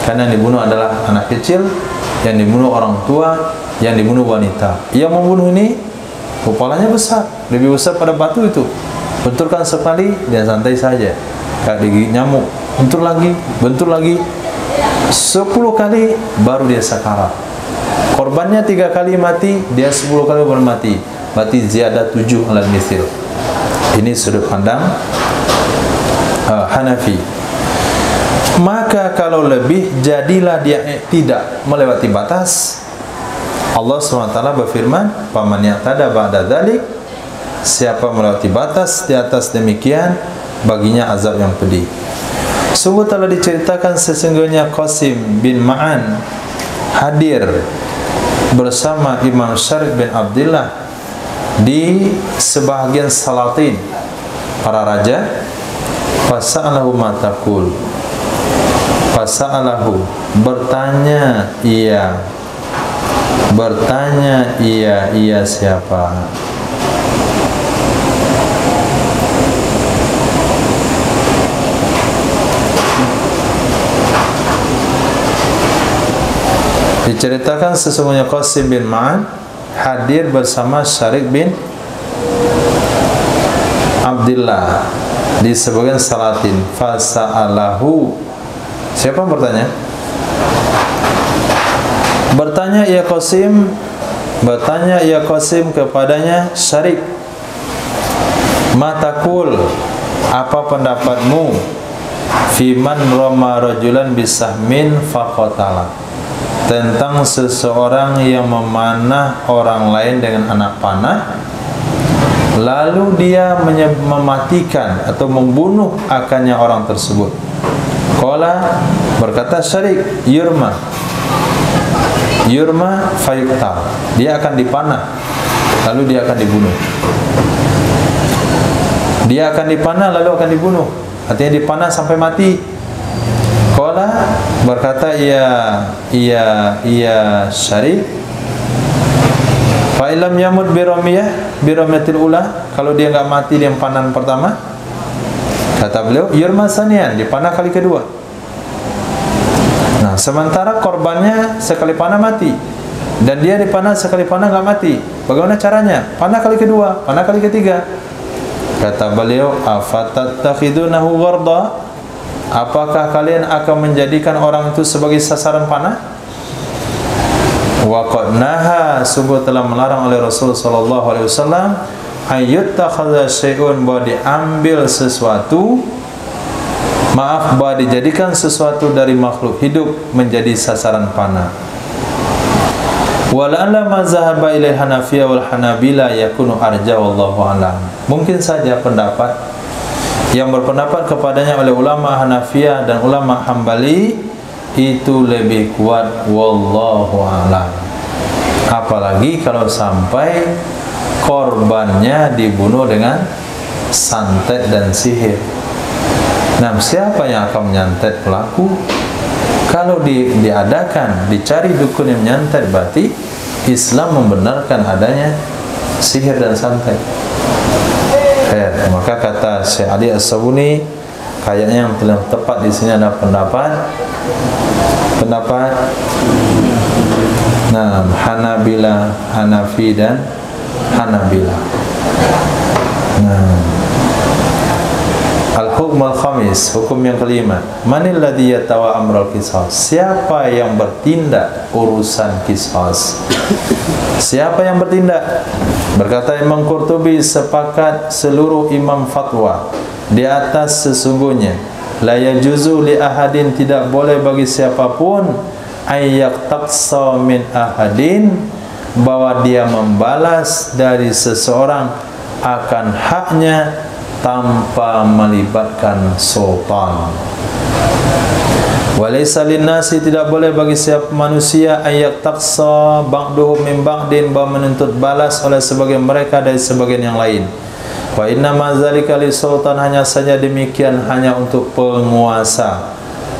karena yang dibunuh adalah anak kecil, yang dibunuh orang tua, yang dibunuh wanita. Yang membunuh ini kepalanya besar, lebih besar pada batu itu. Benturkan sekali, dia santai saja, kayak digigit nyamuk. Bentur lagi 10 kali baru dia sakarat. Korbannya 3 kali mati, dia 10 kali baru mati. Berarti ziyadah 7 alal mithil. Ini sudut pandang Hanafi. Maka kalau lebih, jadilah dia tidak melewati batas. Allah SWT berfirman, "Faman ya'tada ba'da dzalik", siapa melewati batas di atas demikian, baginya azab yang pedih. Sungguh telah diceritakan sesungguhnya Qasim bin Ma'an hadir bersama Imam Syarif bin Abdullah di sebahagian Salatin, para raja. Fasa'alahu ma taqul, fasa'alahu, bertanya ia siapa? Diceritakan sesungguhnya Qasim bin Ma'an hadir bersama Syarik bin Abdullah di sebagian salatin. Fasa'alahu, siapa yang bertanya? Bertanya ia Qasim kepadanya Syarik, matakul, apa pendapatmu fiman rama rajulan bisahmin faqatala, tentang seseorang yang memanah orang lain dengan anak panah lalu dia mematikan atau membunuh akannya orang tersebut. Qala, berkata Syarik, yurma fayuqtal, dia akan dipanah lalu dia akan dibunuh. Dia akan dipanah lalu akan dibunuh, artinya dipanah sampai mati. Qala, berkata ia Syarik, fa illam yamut biramiyatil ula, kalau dia enggak mati di panan pertama, kata beliau, yurma sanian, dipanah kali kedua. Nah, sementara korbannya sekali panah mati dan dia dipanah sekali panah enggak mati. Bagaimana caranya? Panah kali kedua, panah kali ketiga. Kata beliau, afatattakhidunahu gharda, apakah kalian akan menjadikan orang itu sebagai sasaran panah? Wa qad naha, sungguh telah melarang oleh Rasul sallallahu alaihi wasallam, ayyuttakhadha syai'un, bahwa diambil sesuatu, bahwa dijadikan sesuatu dari makhluk hidup menjadi sasaran panah. Wala'alla ma zahaba ilal Hanafiyah wal Hanabila yakunu arja, wallahu a'lam. Mungkin saja pendapat yang berpendapat kepadanya oleh ulama Hanafiyah dan ulama Hambali itu lebih kuat, wallahu a'lam. Apalagi kalau sampai korbannya dibunuh dengan santet dan sihir. Nah, siapa yang akan menyantet pelaku? Kalau diadakan, dicari dukun yang menyantet, berarti Islam membenarkan adanya sihir dan santet. Maka kata Syekh Ali As-Sabuni, kayaknya yang paling tepat di sini adalah pendapat Hanabila, Hanafi dan Hanabila. Al-hukm al-khamis, hukum yang kelima. Manil ladzi yatawa amral qisas, siapa yang bertindak urusan qisas? Siapa yang bertindak? Berkata Imam Qurtubi, sepakat seluruh imam fatwa di atas sesungguhnya la yajuzu li ahadin, tidak boleh bagi siapapun ayyak taqsa min ahadin, bahwa dia membalas dari seseorang akan haknya tanpa melibatkan sultan. Walaysa linnasi, tidak boleh bagi setiap manusia ayat taqsa ba'duhum min ba'din, bahwa menuntut balas oleh sebagian mereka dari sebagian yang lain. Wa inna ma zalika li sultan, hanya saja demikian hanya untuk penguasa.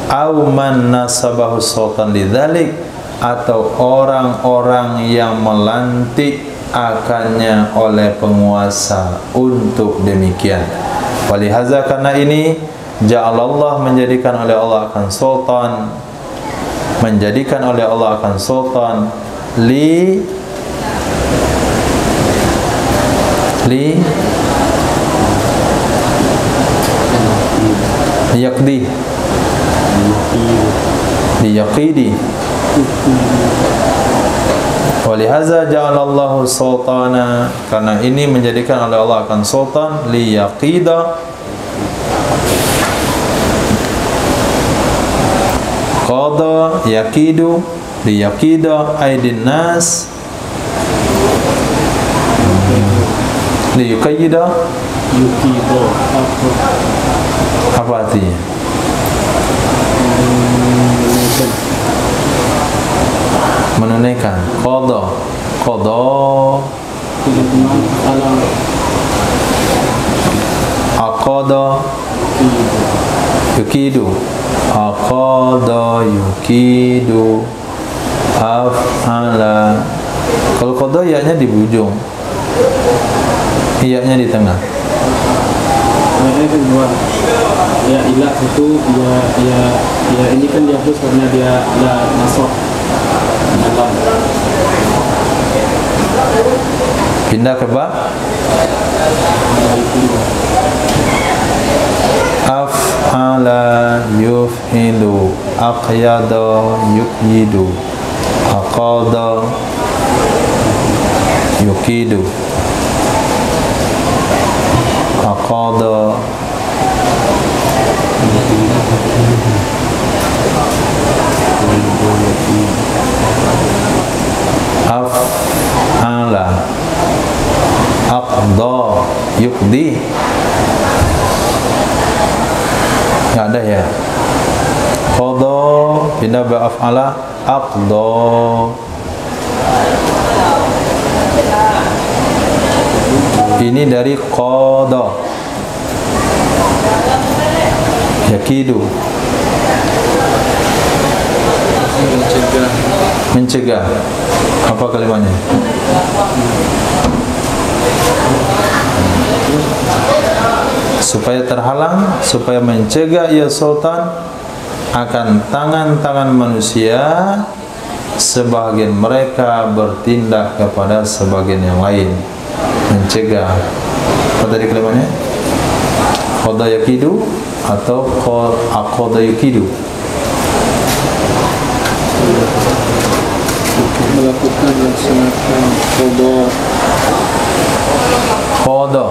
Au man nasabahu sultan lidzalik, atau orang-orang yang melantik akannya oleh penguasa untuk demikian. Walihaza, karena ini ja'alallah, menjadikan oleh Allah akan sultan, menjadikan oleh Allah akan sultan liyaqidi walihaza ja'alallahu sultana, karena ini menjadikan oleh Allah akan sultan liyaqida qada yaqidu liyaqida aidin nas liyuqayyida yuqido, apa artinya? Menunaikan qada aqada yuqidu aqada yuqidu af'ala. Kalau qada ya-nya di ujung, iya-nya di tengah. Ini kan dua, ya ilah itu ya ini kan dihapus karena dia ada nasab dalam. Pindah ke ba. Af'ala yuf'ilu, aqyada yuqyidu, aqada yuqidu, aqada af'ala, aqda yuqdi. Nggak ada ya. Qada pindah ba af'ala, aqda. Ini dari qada. Yakidu, mencegah. Apa kalimatnya? Supaya terhalang, supaya mencegah ya sultan akan tangan-tangan manusia sebagian mereka bertindak kepada sebagian yang lain. Mencegah. Apa tadi kalimatnya? Qada yakidu atau aqada yakidu? Melakukan laksanakan qada.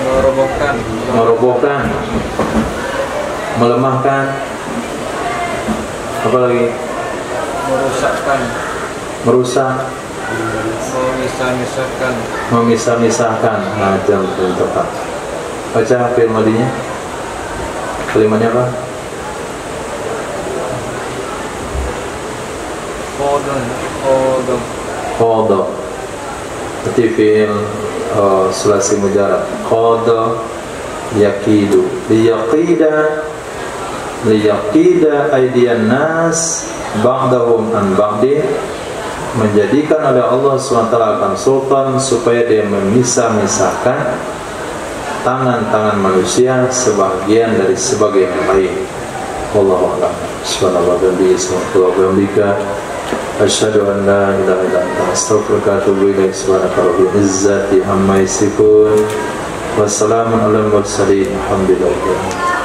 melemahkan, merobohkan, melemahkan, apa lagi? merusakkan, merusak, memisah-misahkan, memisah-misahkan. Nah, jam tepat. Baca fi'il madinya. Kalimatnya apa? Qada. Berarti fi'il sulasi mujarrad. Qada yakidu, liyaqida aydiyan nas ba'dahum an ba'di, menjadikan oleh Allah SWT akan sultan supaya dia memisah-misahkan tangan-tangan manusia sebagian dari sebagian yang lain. Wallahu a'lam. Subhanallah wa bihamdika asyhadu an la ilaha illa anta astaghfiruka wa atubu ilaik. Subhanaka rabbil izzati amma yasifun. Wassalamun alal mursalin. Alhamdulillah.